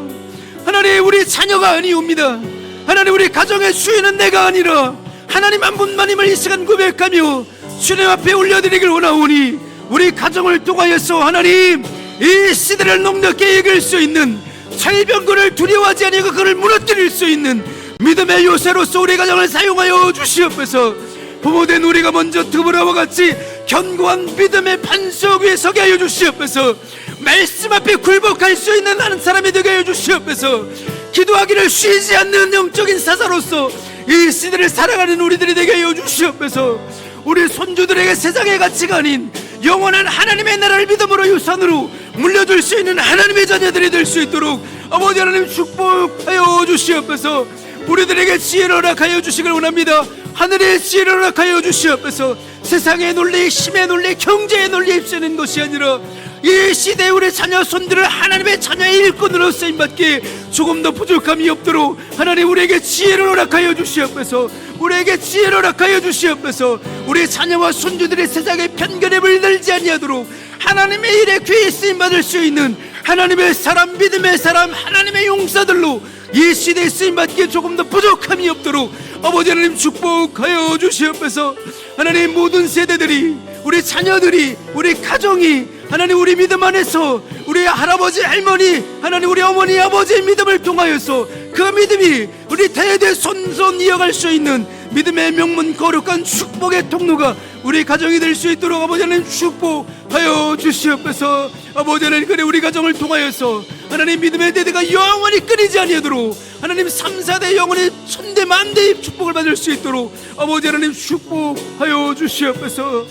하나님 우리 자녀가 아니옵니다. 하나님 우리 가정의 주인은 내가 아니라 하나님 한 분만임을 이 시간 고백하며 주님 앞에 올려드리길 원하오니 우리 가정을 통하여서 하나님 이 시대를 넉넉히 이길 수 있는 철병거를 두려워하지 아니하고 그를 무너뜨릴 수 있는 믿음의 요새로서 우리 가정을 사용하여 주시옵소서. 부모된 우리가 먼저 드보라와 같이 견고한 믿음의 반석 위에 서게 하여 주시옵소서. 말씀 앞에 굴복할 수 있는 한 사람이 되게 하여 주시옵소서. 기도하기를 쉬지 않는 영적인 사사로서 이 시대를 살아가는 우리들이 되게 하여 주시옵소서. 우리 손주들에게 세상의 가치가 아닌 영원한 하나님의 나라를 믿음으로 유산으로 물려줄 수 있는 하나님의 자녀들이 될 수 있도록 아버지 하나님 축복하여 주시옵소서. 우리들에게 지혜를 허락하여 주시길 원합니다. 하늘의 지혜를 허락하여 주시옵소서. 세상의 논리, 힘의 논리, 경제의 논리에 입쓰는 것이 아니라 이 시대에 우리 자녀 손들을 하나님의 자녀의 일꾼으로 쓰임받기에 조금 더 부족함이 없도록 하나님 우리에게 지혜를 허락하여 주시옵소서. 우리에게 지혜를 허락하여 주시옵소서. 우리 자녀와 손주들의 세상의 편견에 물들지 아니하도록 하나님의 일에 귀히 쓰임받을 수 있는 하나님의 사람, 믿음의 사람, 하나님의 용사들로 이 시대에 쓰임받기에 조금 더 부족함이 없도록 아버지 하나님 축복하여 주시옵소서. 하나님 모든 세대들이 우리 자녀들이 우리 가정이 하나님 우리 믿음 안에서 우리 할아버지 할머니 하나님 우리 어머니 아버지의 믿음을 통하여서 그 믿음이 우리 대대 손손 이어갈 수 있는 믿음의 명문 거룩한 축복의 통로가 우리 가정이 될 수 있도록 아버지 하나님 축복하여 주시옵소서. 아버지 하나님 그래 우리 가정을 통하여서 하나님 믿음의 대대가 영원히 끊이지 아니하도록 하나님 3, 4대 영원히 천대 만대의 축복을 받을 수 있도록 아버지 하나님 축복하여 주시옵소서.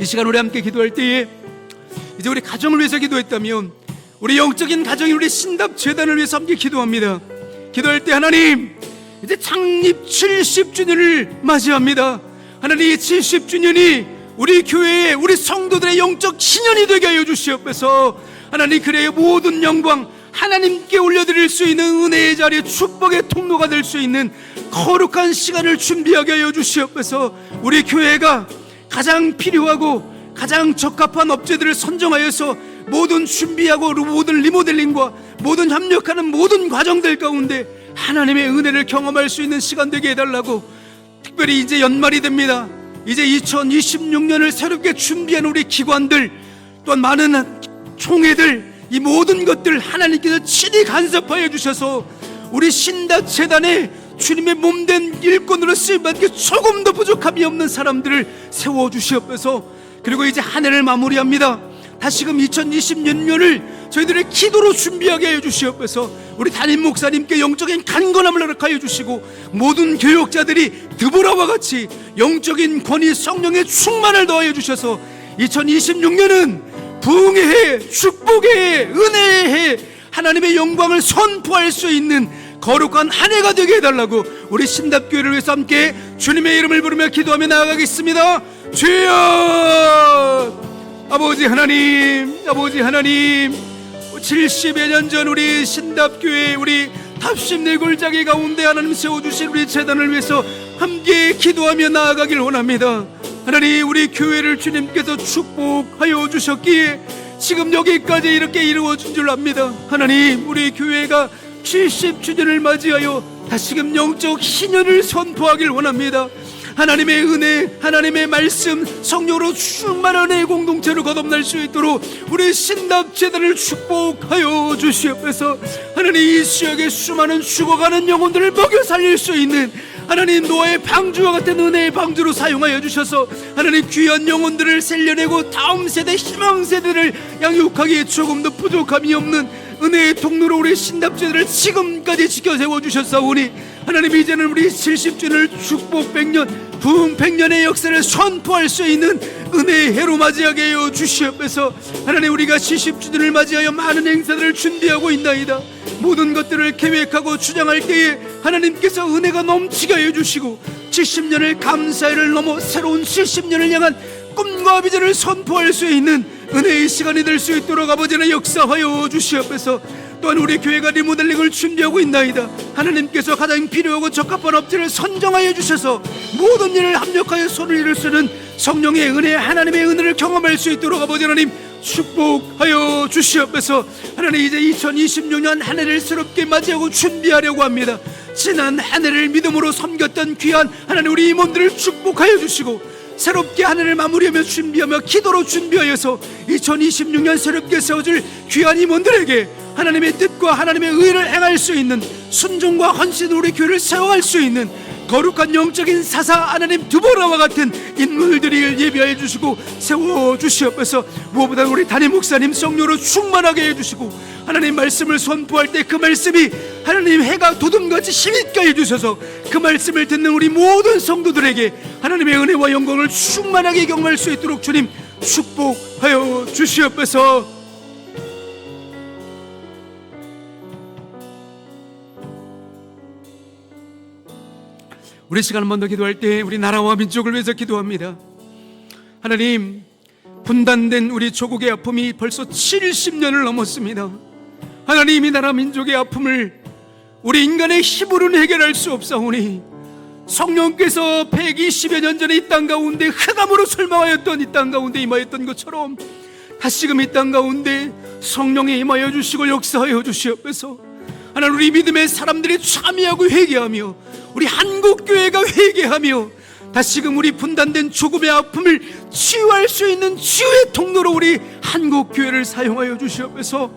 이 시간 우리 함께 기도할 때에 이제 우리 가정을 위해서 기도했다면 우리 영적인 가정이 우리 신답 재단을 위해서 함께 기도합니다. 기도할 때 하나님 이제 창립 70주년을 맞이합니다. 하나님 이 70주년이 우리 교회에 우리 성도들의 영적 신현이 되게 하여 주시옵소서. 하나님, 그래야 모든 영광 하나님께 올려드릴 수 있는 은혜의 자리, 축복의 통로가 될 수 있는 거룩한 시간을 준비하게 하여 주시옵소서. 우리 교회가 가장 필요하고 가장 적합한 업체들을 선정하여서 모든 준비하고 모든 리모델링과 모든 협력하는 모든 과정들 가운데 하나님의 은혜를 경험할 수 있는 시간 되게 해달라고, 특별히 이제 연말이 됩니다. 이제 2026년을 새롭게 준비한 우리 기관들, 또한 많은 총회들, 이 모든 것들 하나님께서 친히 간섭하여 주셔서 우리 신답재단에 주님의 몸된 일꾼으로 쓰임받기 조금도 부족함이 없는 사람들을 세워주시옵소서. 그리고 이제 한 해를 마무리합니다. 다시금 2026년을 저희들의 기도로 준비하게 하여 주시옵소서. 우리 담임 목사님께 영적인 강건함을 허락하여 주시고, 모든 교역자들이 드보라와 같이 영적인 권위, 성령의 충만을 더하여 주셔서 2026년은 부흥의 해, 축복의 해, 은혜의 해, 하나님의 영광을 선포할 수 있는 거룩한 한 해가 되게 해달라고 우리 신답교회를 위해서 함께 주님의 이름을 부르며 기도하며 나아가겠습니다. 주여! 아버지 하나님, 아버지 하나님, 70여 년 전 우리 신답교회, 우리 답심내 골짜기 가운데 하나님 세워주신 우리 재단을 위해서 함께 기도하며 나아가길 원합니다. 하나님, 우리 교회를 주님께서 축복하여 주셨기에 지금 여기까지 이렇게 이루어진 줄 압니다. 하나님, 우리 교회가 70주년을 맞이하여 다시금 영적 신년을 선포하길 원합니다. 하나님의 은혜, 하나님의 말씀, 성령으로 충만한 은혜의 공동체로 거듭날 수 있도록 우리 신답재단을 축복하여 주시옵소서. 하나님, 이 지역의 수많은 죽어가는 영혼들을 먹여 살릴 수 있는 하나님 노아의 방주와 같은 은혜의 방주로 사용하여 주셔서 하나님 귀한 영혼들을 살려내고 다음 세대, 희망 세대를 양육하기에 조금도 부족함이 없는 은혜의 통로로 우리 신답재단을 지금까지 지켜 세워주셨사오니 하나님, 이제는 우리 70주년을 축복 100년, 부흥 100년의 역사를 선포할 수 있는 은혜의 해로 맞이하게 하여 주시옵소서. 하나님, 우리가 70주년을 맞이하여 많은 행사들을 준비하고 있나이다. 모든 것들을 계획하고 주장할 때에 하나님께서 은혜가 넘치게 하여 주시고 70년을 감사해를 넘어 새로운 70년을 향한 꿈과 비전을 선포할 수 있는 은혜의 시간이 될 수 있도록 아버지는 역사하여 주시옵소서. 또한 우리 교회가 리모델링을 준비하고 있나이다. 하나님께서 가장 필요하고 적합한 업체를 선정하여 주셔서 모든 일을 합력하여 손을 이룰 수 있는 성령의 은혜, 하나님의 은혜를 경험할 수 있도록 아버지 하나님 축복하여 주시옵소서. 하나님, 이제 2026년 한 해를 새롭게 맞이하고 준비하려고 합니다. 지난 한 해를 믿음으로 섬겼던 귀한 하나님, 우리 임원들을 축복하여 주시고 새롭게 한 해를 마무리하며 준비하며 기도로 준비하여서 2026년 새롭게 세워질 귀한 임원들에게 하나님의 뜻과 하나님의 의를 행할 수 있는 순종과 헌신으로 우리 교회를 세워갈 수 있는 거룩한 영적인 사사 하나님 드보라와 같은 인물들이 예비하여 주시고 세워주시옵소서. 무엇보다 우리 담임 목사님 성령으로 충만하게 해주시고 하나님 말씀을 선포할 때 그 말씀이 하나님 해가 도둠같이 힘있게 해주셔서 그 말씀을 듣는 우리 모든 성도들에게 하나님의 은혜와 영광을 충만하게 경험할 수 있도록 주님 축복하여 주시옵소서. 우리 시간 한 번 더 기도할 때 우리 나라와 민족을 위해서 기도합니다. 하나님, 분단된 우리 조국의 아픔이 벌써 70년을 넘었습니다. 하나님, 이 나라 민족의 아픔을 우리 인간의 힘으로는 해결할 수 없사오니 성령께서 120여 년 전에 이 땅 가운데 흑암으로 설명하였던 이 땅 가운데 임하였던 것처럼 다시금 이 땅 가운데 성령이 임하여 주시고 역사하여 주시옵소서. 하나님, 우리 믿음의 사람들이 참여하고 회개하며 우리 한국교회가 회개하며 다시금 우리 분단된 조금의 아픔을 치유할 수 있는 치유의 통로로 우리 한국교회를 사용하여 주시옵소서.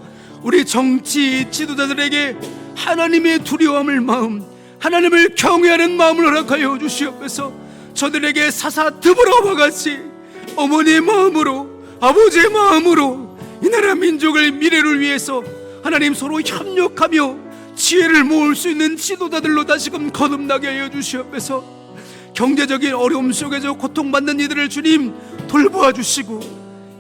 우리 정치 지도자들에게 하나님의 두려움을 마음, 하나님을 경외하는 마음을 허락하여 주시옵소서. 저들에게 사사 드보라와 같이 어머니의 마음으로, 아버지의 마음으로 이 나라 민족의 미래를 위해서 하나님 서로 협력하며 지혜를 모을 수 있는 지도자들로 다시금 거듭나게 하여 주시옵소서. 경제적인 어려움 속에서 고통받는 이들을 주님 돌보아 주시고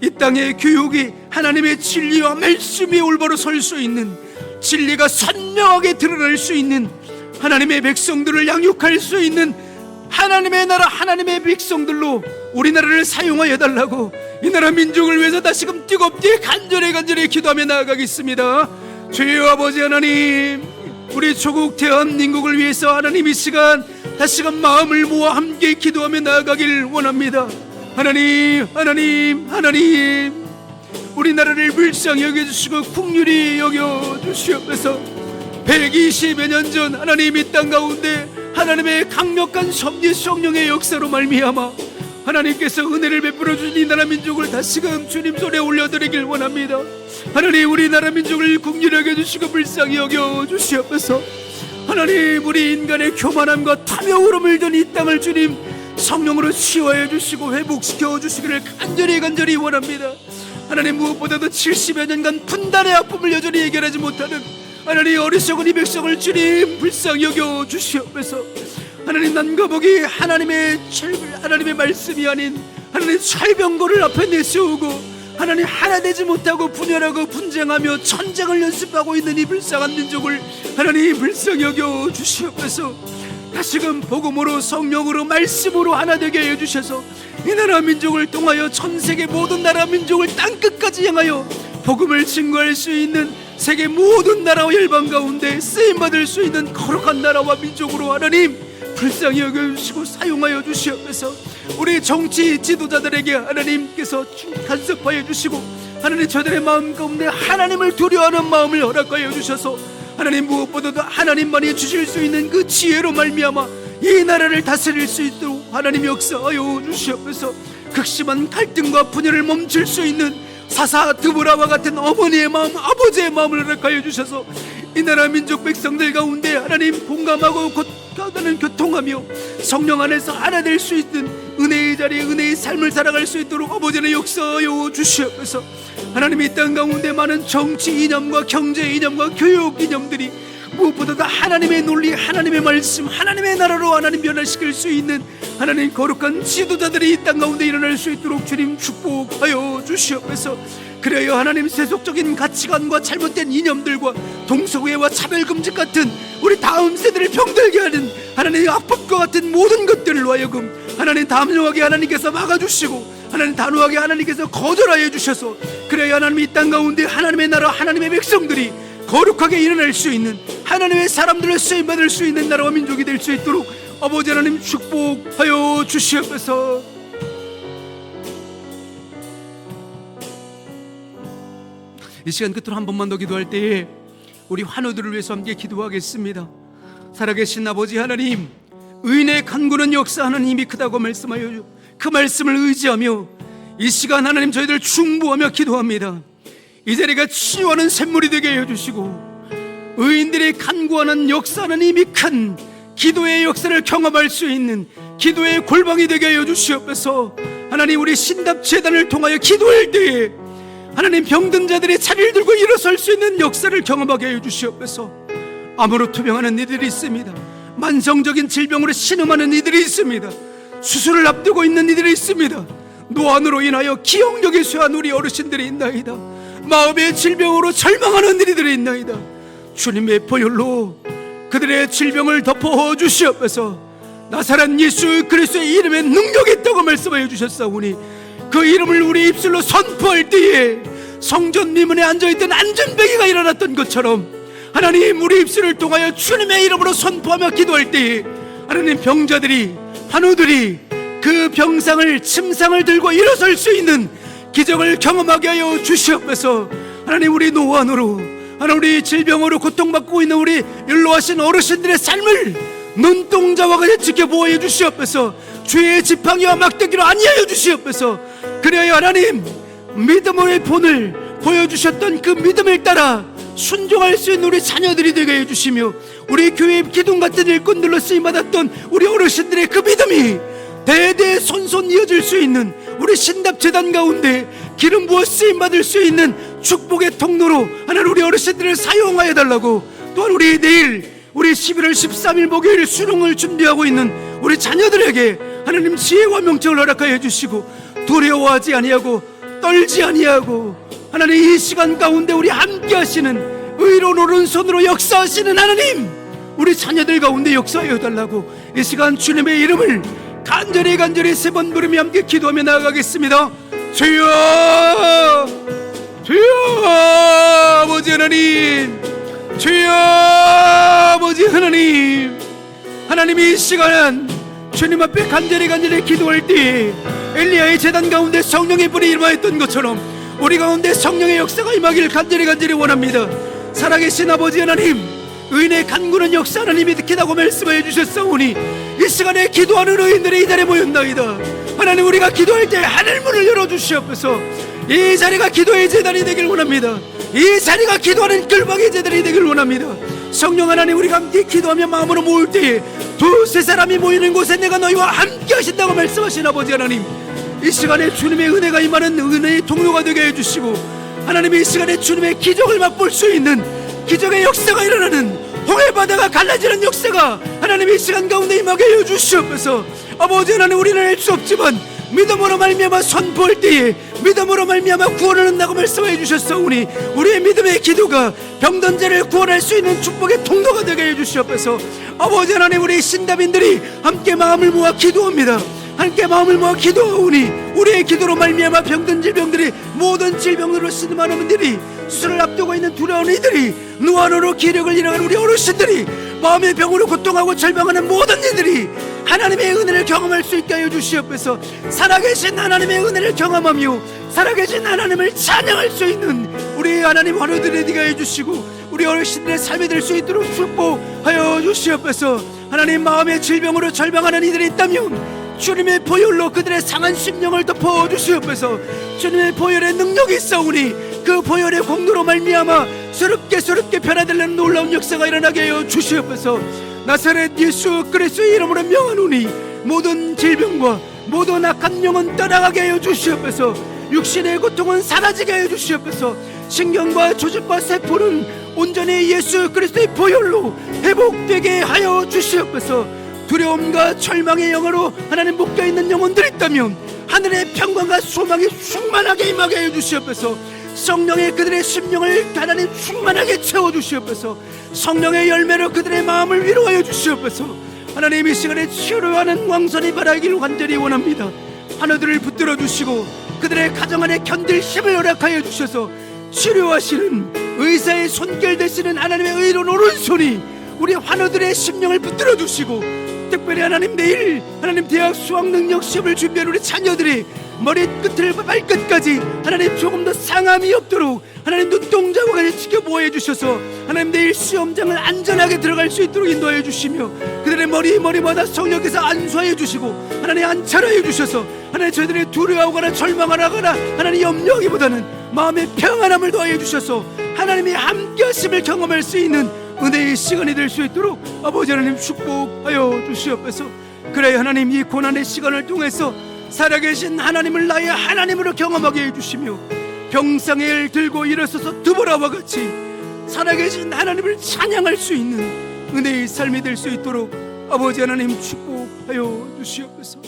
이 땅의 교육이 하나님의 진리와 말씀이 올바로 설 수 있는, 진리가 선명하게 드러날 수 있는, 하나님의 백성들을 양육할 수 있는 하나님의 나라, 하나님의 백성들로 우리나라를 사용하여 달라고 이 나라 민족을 위해서 다시금 뜨겁게 간절히 기도하며 나아가겠습니다. 주여 아버지 하나님, 우리 조국 대한민국을 위해서 하나님 이 시간 다시금 마음을 모아 함께 기도하며 나아가길 원합니다. 하나님, 우리나라를 불쌍히 여겨주시고 국률이 여겨주시옵소서. 120여 년 전 하나님 이 땅 가운데 하나님의 강력한 섭리 성령의 역사로 말미암아 하나님께서 은혜를 베풀어 주신 이 나라 민족을 다시금 주님 손에 올려드리길 원합니다. 하나님, 우리나라 민족을 긍휼히 여겨주시고 불쌍히 여겨주시옵소서. 하나님, 우리 인간의 교만함과 탐욕으로 물든 이 땅을 주님 성령으로 치유하여 주시고 회복시켜 주시기를 간절히 원합니다. 하나님, 무엇보다도 70여 년간 분단의 아픔을 여전히 해결하지 못하는 하나님 어리석은 이 백성을 주님 불쌍히 여겨 주시옵소서. 하나님, 남과 북이 하나님의 말씀이 아닌 하나님 철병거를 앞에 내세우고 하나님 하나 되지 못하고 분열하고 분쟁하며 전쟁을 연습하고 있는 이 불쌍한 민족을 하나님 불쌍히 여겨 주시옵소서. 다시금 복음으로 성령으로 말씀으로 하나 되게 하여 주셔서 이 나라 민족을 통하여 전 세계 모든 나라 민족을 땅끝까지 향하여 복음을 증거할 수 있는 세계 모든 나라와 열방 가운데 쓰임받을 수 있는 거룩한 나라와 민족으로 하나님 불쌍히 여겨주시고 사용하여 주시옵소서. 우리 정치 지도자들에게 하나님께서 간섭하여 주시고 하나님 저들의 마음 가운데 하나님을 두려워하는 마음을 허락하여 주셔서 하나님 무엇보다도 하나님만이 주실 수 있는 그 지혜로 말미암아 이 나라를 다스릴 수 있도록 하나님 역사하여 주시옵소서. 극심한 갈등과 분열을 멈출 수 있는 사사 드보라와 같은 어머니의 마음, 아버지의 마음을 허락하여 주셔서 이 나라 민족 백성들 가운데 하나님 공감하고 곧가는 교통하며 성령 안에서 하나 될 수 있는 은혜의 자리에 은혜의 삶을 살아갈 수 있도록 아버지는 역사하여 주시옵소서. 하나님, 이 땅 가운데 많은 정치 이념과 경제 이념과 교육 이념들이 무엇보다도 하나님의 논리, 하나님의 말씀, 하나님의 나라로 하나님 변화시킬 수 있는 하나님 거룩한 지도자들이 이 땅 가운데 일어날 수 있도록 주님 축복하여 주시옵소서. 그래야 하나님 세속적인 가치관과 잘못된 이념들과 동성애와 차별금지 같은 우리 다음 세대를 병들게 하는 하나님의 악법과 같은 모든 것들로 하여금 하나님 단호하게 하나님께서 막아주시고 하나님 단호하게 하나님께서 거절하여 주셔서 그래야 하나님 이 땅 가운데 하나님의 나라, 하나님의 백성들이 거룩하게 일어날 수 있는 하나님의 사람들을 쓰임받을 수 있는 나라와 민족이 될 수 있도록 아버지 하나님 축복하여 주시옵소서. 이 시간 끝으로 한 번만 더 기도할 때에 우리 환우들을 위해서 함께 기도하겠습니다. 살아계신 아버지 하나님, 의인의 간구는 역사하는 힘이 크다고 말씀하여 그 말씀을 의지하며 이 시간 하나님 저희들 중보하며 기도합니다. 이 자리가 치유하는 샘물이 되게 해주시고 의인들이 간구하는 역사하는 힘이 큰 기도의 역사를 경험할 수 있는 기도의 골방이 되게 하여 주시옵소서. 하나님, 우리 신답재단을 통하여 기도할 때에 하나님 병든 자들이 자리를 들고 일어설 수 있는 역사를 경험하게 하여 주시옵소서. 암으로 투병하는 이들이 있습니다. 만성적인 질병으로 신음하는 이들이 있습니다. 수술을 앞두고 있는 이들이 있습니다. 노안으로 인하여 기억력이 쇠한 우리 어르신들이 있나이다. 마음의 질병으로 절망하는 이들이 있나이다. 주님의 보혈로 그들의 질병을 덮어 주시옵소서. 나사렛 예수 그리스도의 이름에 능력이 있다고 말씀하여 주셨사오니 그 이름을 우리 입술로 선포할 때에 성전 미문에 앉아있던 안전뱅이가 일어났던 것처럼 하나님, 우리 입술을 통하여 주님의 이름으로 선포하며 기도할 때에 하나님 병자들이, 환우들이 그 병상을, 침상을 들고 일어설 수 있는 기적을 경험하게 하여 주시옵소서. 하나님, 우리 노안으로, 하나님 우리 질병으로 고통받고 있는 우리 연로하신 어르신들의 삶을 눈동자와 같이 지켜보아 주시옵소서. 주의 지팡이와 막대기로 안위하여 주시옵소서. 그래야 하나님, 믿음의 본을 보여주셨던 그 믿음을 따라 순종할 수 있는 우리 자녀들이 되게 해주시며 우리 교회 기둥 같은 일꾼들로 쓰임받았던 우리 어르신들의 그 믿음이 대대손손 이어질 수 있는 우리 신답재단 가운데 기름 부어 쓰임받을 수 있는 축복의 통로로 하나님 우리 어르신들을 사용하여 달라고, 또한 우리 내일 우리 11월 13일 목요일 수능을 준비하고 있는 우리 자녀들에게 하나님 지혜와 명철을 허락하여 주시고 두려워하지 아니하고 떨지 아니하고 하나님 이 시간 가운데 우리 함께 하시는 의로운 오른손으로 역사하시는 하나님, 우리 자녀들 가운데 역사하여 달라고 이 시간 주님의 이름을 간절히 3번 부르며 함께 기도하며 나아가겠습니다. 주여, 주여 아버지 하나님, 주여 아버지 하나님, 하나님이 이 시간은 주님 앞에 간절히 기도할 때 엘리야의 제단 가운데 성령의 불이 임하였던 것처럼 우리 가운데 성령의 역사가 임하기를 간절히 원합니다. 살아계신 아버지 하나님, 의인의 간구는 역사 하나님이 듣기다고 말씀해 주셨사오니 이 시간에 기도하는 의인들의 이 자리에 모였나이다. 하나님, 우리가 기도할 때 하늘 문을 열어주시옵소서. 이 자리가 기도의 제단이 되길 원합니다. 이 자리가 기도하는 끌박의 제단이 되길 원합니다. 성령 하나님, 우리가 함께 기도하며 마음으로 모을 때에 두세 사람이 모이는 곳에 내가 너희와 함께 하신다고 말씀하신 아버지 하나님, 이 시간에 주님의 은혜가 임하는 은혜의 통로가 되게 해주시고, 하나님이 이 시간에 주님의 기적을 맛볼 수 있는 기적의 역사가 일어나는 홍해바다가 갈라지는 역사가 하나님의 이 시간 가운데 임하게 해 주시옵소서. 아버지 하나님, 우리는 알 수 없지만 믿음으로 말미암아 선포할 때에 믿음으로 말미암아 구원을 한다고 말씀해 주셨사오니 우리의 믿음의 기도가 병든 자를 구원할 수 있는 축복의 통로가 되게 해 주시옵소서. 아버지 하나님, 우리 신다민들이 함께 마음을 모아 기도합니다. 함께 마음을 모아 기도하오니 우리의 기도로 말미암아 병든 질병들이, 모든 질병으로 신음하는 분들이, 수술을 앞두고 있는 두려운 이들이, 노안으로 기력을 잃어가는 우리 어르신들이, 마음의 병으로 고통하고 절망하는 모든 이들이 하나님의 은혜를 경험할 수 있게 하여 주시옵소서. 살아계신 하나님의 은혜를 경험하며 살아계신 하나님을 찬양할 수 있는 우리 하나님 환우들이 되게 해주시고 우리 어르신들의 삶이 될 수 있도록 축복하여 주시옵소서. 하나님, 마음의 질병으로 절망하는 이들이 있다면 주님의 보혈로 그들의 상한 심령을 덮어 주시옵소서. 주님의 보혈의 능력이 있사오니 그 보혈의 공로로 말미암아 새롭게 변화되는 놀라운 역사가 일어나게 하여 주시옵소서. 나사렛 예수 그리스도의 이름으로 명하노니 모든 질병과 모든 악한 영은 떠나가게 하여 주시옵소서. 육신의 고통은 사라지게 하여 주시옵소서. 신경과 조직과 세포는 온전히 예수 그리스도의 보혈로 회복되게 하여 주시옵소서. 두려움과 절망의 영으로 하나님 묶여있는 영혼들이 있다면 하늘의 평강과 소망이 충만하게 임하게 하여 주시옵소서. 성령의 그들의 심령을 하나님 충만하게 채워주시옵소서. 성령의 열매로 그들의 마음을 위로하여 주시옵소서. 하나님, 이 시간에 치료하는 왕선이 바라기를 간절히 원합니다. 환우들을 붙들어 주시고 그들의 가정 안에 견딜 힘을 허락하여 주셔서 치료하시는 의사의 손길 되시는 하나님의 의로운 오른손이 우리 환우들의 심령을 붙들어 주시고, 특별히 하나님 내일 하나님 대학 수학 능력 시험을 준비하는 우리 자녀들이 머리끝을 발끝까지 하나님 조금 더 상함이 없도록 하나님 눈동자와 같이 지켜보아 주셔서 하나님 내일 시험장을 안전하게 들어갈 수 있도록 인도하여 주시며 그들의 머리마다 성령께서 안수하여 주시고 하나님 안찰하여 주셔서 하나님 저희들의 두려워하거나 절망하거나 하나님 염려하기보다는 마음의 평안함을 더하여 주셔서 하나님이 함께 하심을 경험할 수 있는 은혜의 시간이 될 수 있도록 아버지 하나님 축복하여 주시옵소서. 그래야 하나님 이 고난의 시간을 통해서 살아계신 하나님을 나의 하나님으로 경험하게 해주시며 병상을 들고 일어서서 드보라와 같이 살아계신 하나님을 찬양할 수 있는 은혜의 삶이 될 수 있도록 아버지 하나님 축복하여 주시옵소서.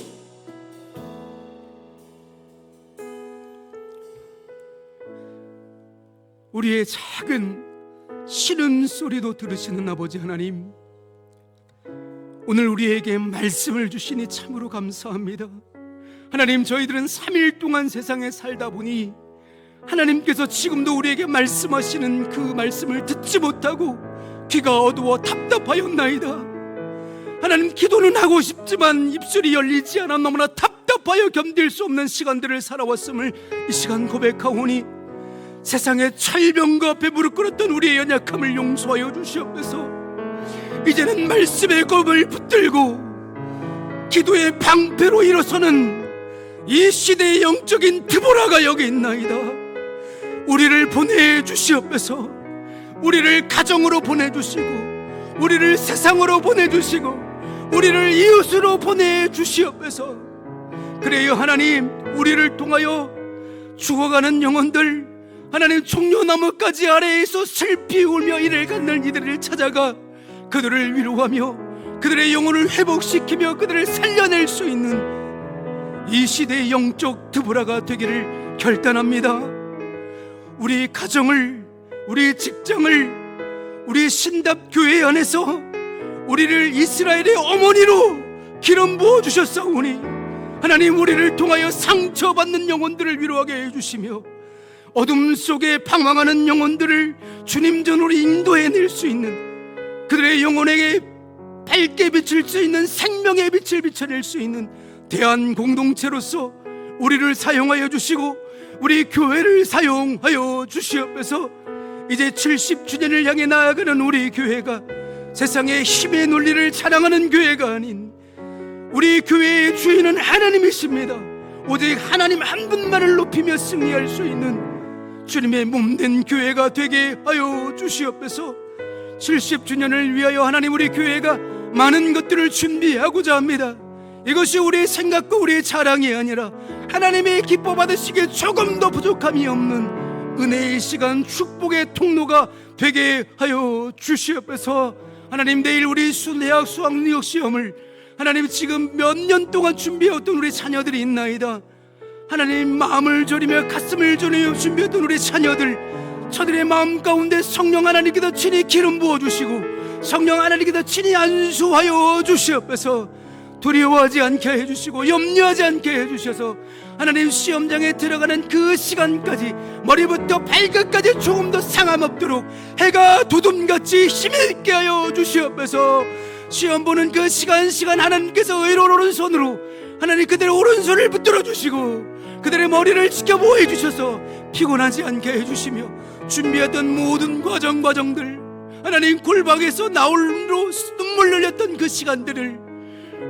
우리의 작은 신음소리도 들으시는 아버지 하나님, 오늘 우리에게 말씀을 주시니 참으로 감사합니다. 하나님, 저희들은 3일 동안 세상에 살다 보니 하나님께서 지금도 우리에게 말씀하시는 그 말씀을 듣지 못하고 귀가 어두워 답답하였나이다. 하나님, 기도는 하고 싶지만 입술이 열리지 않아 너무나 답답하여 견딜 수 없는 시간들을 살아왔음을 이 시간 고백하오니 세상의 철병과 앞에 무릎 꿇었던 우리의 연약함을 용서하여 주시옵소서. 이제는 말씀의 검을 붙들고 기도의 방패로 일어서는 이 시대의 영적인 드보라가 여기 있나이다. 우리를 보내주시옵소서. 우리를 가정으로 보내주시고 우리를 세상으로 보내주시고 우리를 이웃으로 보내주시옵소서. 그래요 하나님, 우리를 통하여 죽어가는 영혼들 하나님 종려나무까지 아래에서 슬피 울며 이를 갖는 이들을 찾아가 그들을 위로하며 그들의 영혼을 회복시키며 그들을 살려낼 수 있는 이 시대의 영적 드보라가 되기를 결단합니다. 우리 가정을, 우리 직장을, 우리 신답교회 안에서 우리를 이스라엘의 어머니로 기름 부어 주셨사오니 하나님, 우리를 통하여 상처받는 영혼들을 위로하게 해주시며 어둠 속에 방황하는 영혼들을 주님 전으로 인도해낼 수 있는, 그들의 영혼에게 밝게 비칠 수 있는 생명의 빛을 비춰낼 수 있는 대한 공동체로서 우리를 사용하여 주시고 우리 교회를 사용하여 주시옵소서. 이제 70주년을 향해 나아가는 우리 교회가 세상의 힘의 논리를 자랑하는 교회가 아닌, 우리 교회의 주인은 하나님이십니다. 오직 하나님 한 분만을 높이며 승리할 수 있는 주님의 몸된 교회가 되게 하여 주시옵소서. 70주년을 위하여 하나님, 우리 교회가 많은 것들을 준비하고자 합니다. 이것이 우리의 생각과 우리의 자랑이 아니라 하나님의 기뻐 받으시기에 조금도 부족함이 없는 은혜의 시간, 축복의 통로가 되게 하여 주시옵소서. 하나님, 내일 우리 대학 수학능력 시험을 하나님 지금 몇 년 동안 준비해왔던 우리 자녀들이 있나이다. 하나님, 마음을 졸이며 가슴을 졸이며 준비했던 우리 자녀들, 저들의 마음 가운데 성령 하나님께서 친히 기름 부어주시고 성령 하나님께서 친히 안수하여 주시옵소서. 두려워하지 않게 해주시고 염려하지 않게 해주셔서 하나님, 시험장에 들어가는 그 시간까지 머리부터 발끝까지 조금 더 상함 없도록 해가 두둠같이 힘있게 하여 주시옵소서. 시험 보는 그 시간 하나님께서 의로운 오른손으로 하나님 그들의 오른손을 붙들어 주시고 그들의 머리를 지켜보호 해주셔서 피곤하지 않게 해주시며 준비했던 모든 과정들, 하나님 골방에서 나홀로 눈물 흘렸던 그 시간들을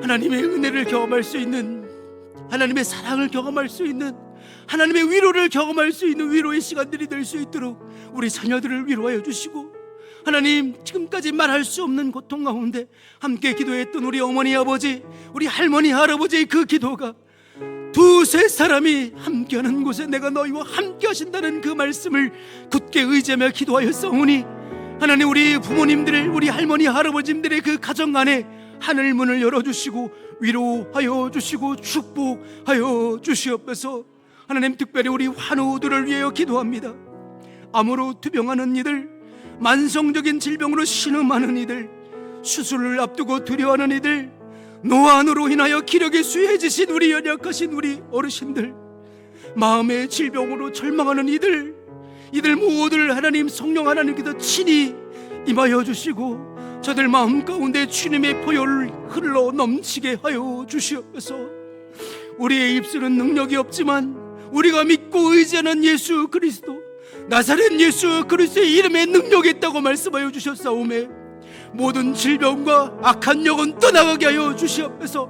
하나님의 은혜를 경험할 수 있는, 하나님의 사랑을 경험할 수 있는, 하나님의 위로를 경험할 수 있는 위로의 시간들이 될 수 있도록 우리 자녀들을 위로하여 주시고, 하나님, 지금까지 말할 수 없는 고통 가운데 함께 기도했던 우리 어머니 아버지, 우리 할머니 할아버지의 그 기도가 두세 사람이 함께하는 곳에 내가 너희와 함께 하신다는 그 말씀을 굳게 의지하며 기도하였사오니 하나님, 우리 부모님들, 우리 할머니 할아버지들의 그 가정 안에 하늘 문을 열어주시고 위로하여 주시고 축복하여 주시옵소서. 하나님, 특별히 우리 환우들을 위하여 기도합니다. 암으로 투병하는 이들, 만성적인 질병으로 신음하는 이들, 수술을 앞두고 두려워하는 이들, 노안으로 인하여 기력이 쇠해지신 우리 연약하신 우리 어르신들, 마음의 질병으로 절망하는 이들 모두를 하나님, 성령 하나님께서 친히 임하여 주시고 저들 마음 가운데 주님의 보혈을 흘러 넘치게 하여 주시옵소서. 우리의 입술은 능력이 없지만 우리가 믿고 의지하는 예수 그리스도, 나사렛 예수 그리스도의 이름에 능력이 있다고 말씀하여 주셨사오매 모든 질병과 악한 영은 떠나가게 하여 주시옵소서.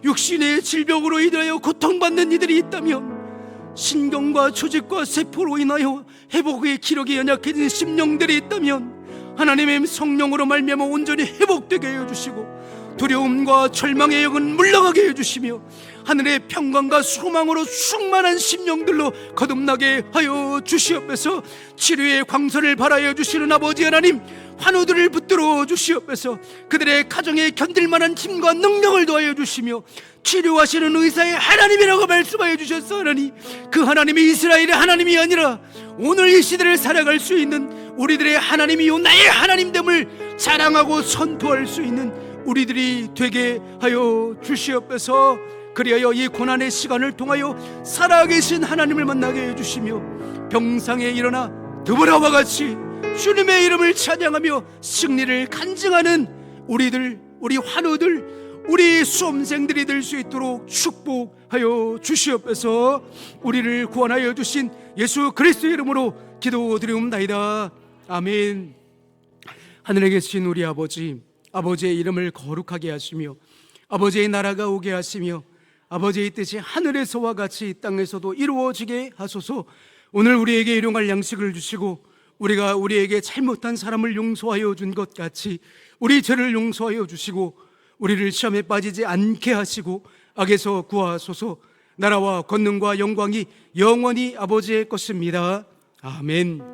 육신의 질병으로 인하여 고통받는 이들이 있다면, 신경과 조직과 세포로 인하여 회복의 기력이 연약해진 심령들이 있다면 하나님의 성령으로 말미암아 온전히 회복되게 해여 주시고 두려움과 절망의 영은 물러가게 해주시며 하늘의 평강과 소망으로 충만한 심령들로 거듭나게 하여 주시옵소서. 치료의 광선을 발하여 주시는 아버지 하나님, 환우들을 붙들어 주시옵소서. 그들의 가정에 견딜만한 힘과 능력을 더하여 주시며 치료하시는 의사의 하나님이라고 말씀하여 주셨사오니 그 하나님이 이스라엘의 하나님이 아니라 오늘 이 시대를 살아갈 수 있는 우리들의 하나님이요 나의 하나님됨을 자랑하고 선포할 수 있는 우리들이 되게 하여 주시옵소서. 그리하여 이 고난의 시간을 통하여 살아계신 하나님을 만나게 해주시며 병상에 일어나 드보라와 같이 주님의 이름을 찬양하며 승리를 간증하는 우리들, 우리 환우들, 우리 수험생들이 될 수 있도록 축복하여 주시옵소서. 우리를 구원하여 주신 예수 그리스도의 이름으로 기도드리옵나이다. 아멘. 하늘에 계신 우리 아버지, 아버지의 이름을 거룩하게 하시며 아버지의 나라가 오게 하시며 아버지의 뜻이 하늘에서와 같이 이 땅에서도 이루어지게 하소서. 오늘 우리에게 일용할 양식을 주시고 우리가 우리에게 잘못한 사람을 용서하여 준 것 같이 우리 죄를 용서하여 주시고 우리를 시험에 빠지지 않게 하시고 악에서 구하소서. 나라와 권능과 영광이 영원히 아버지의 것입니다. 아멘.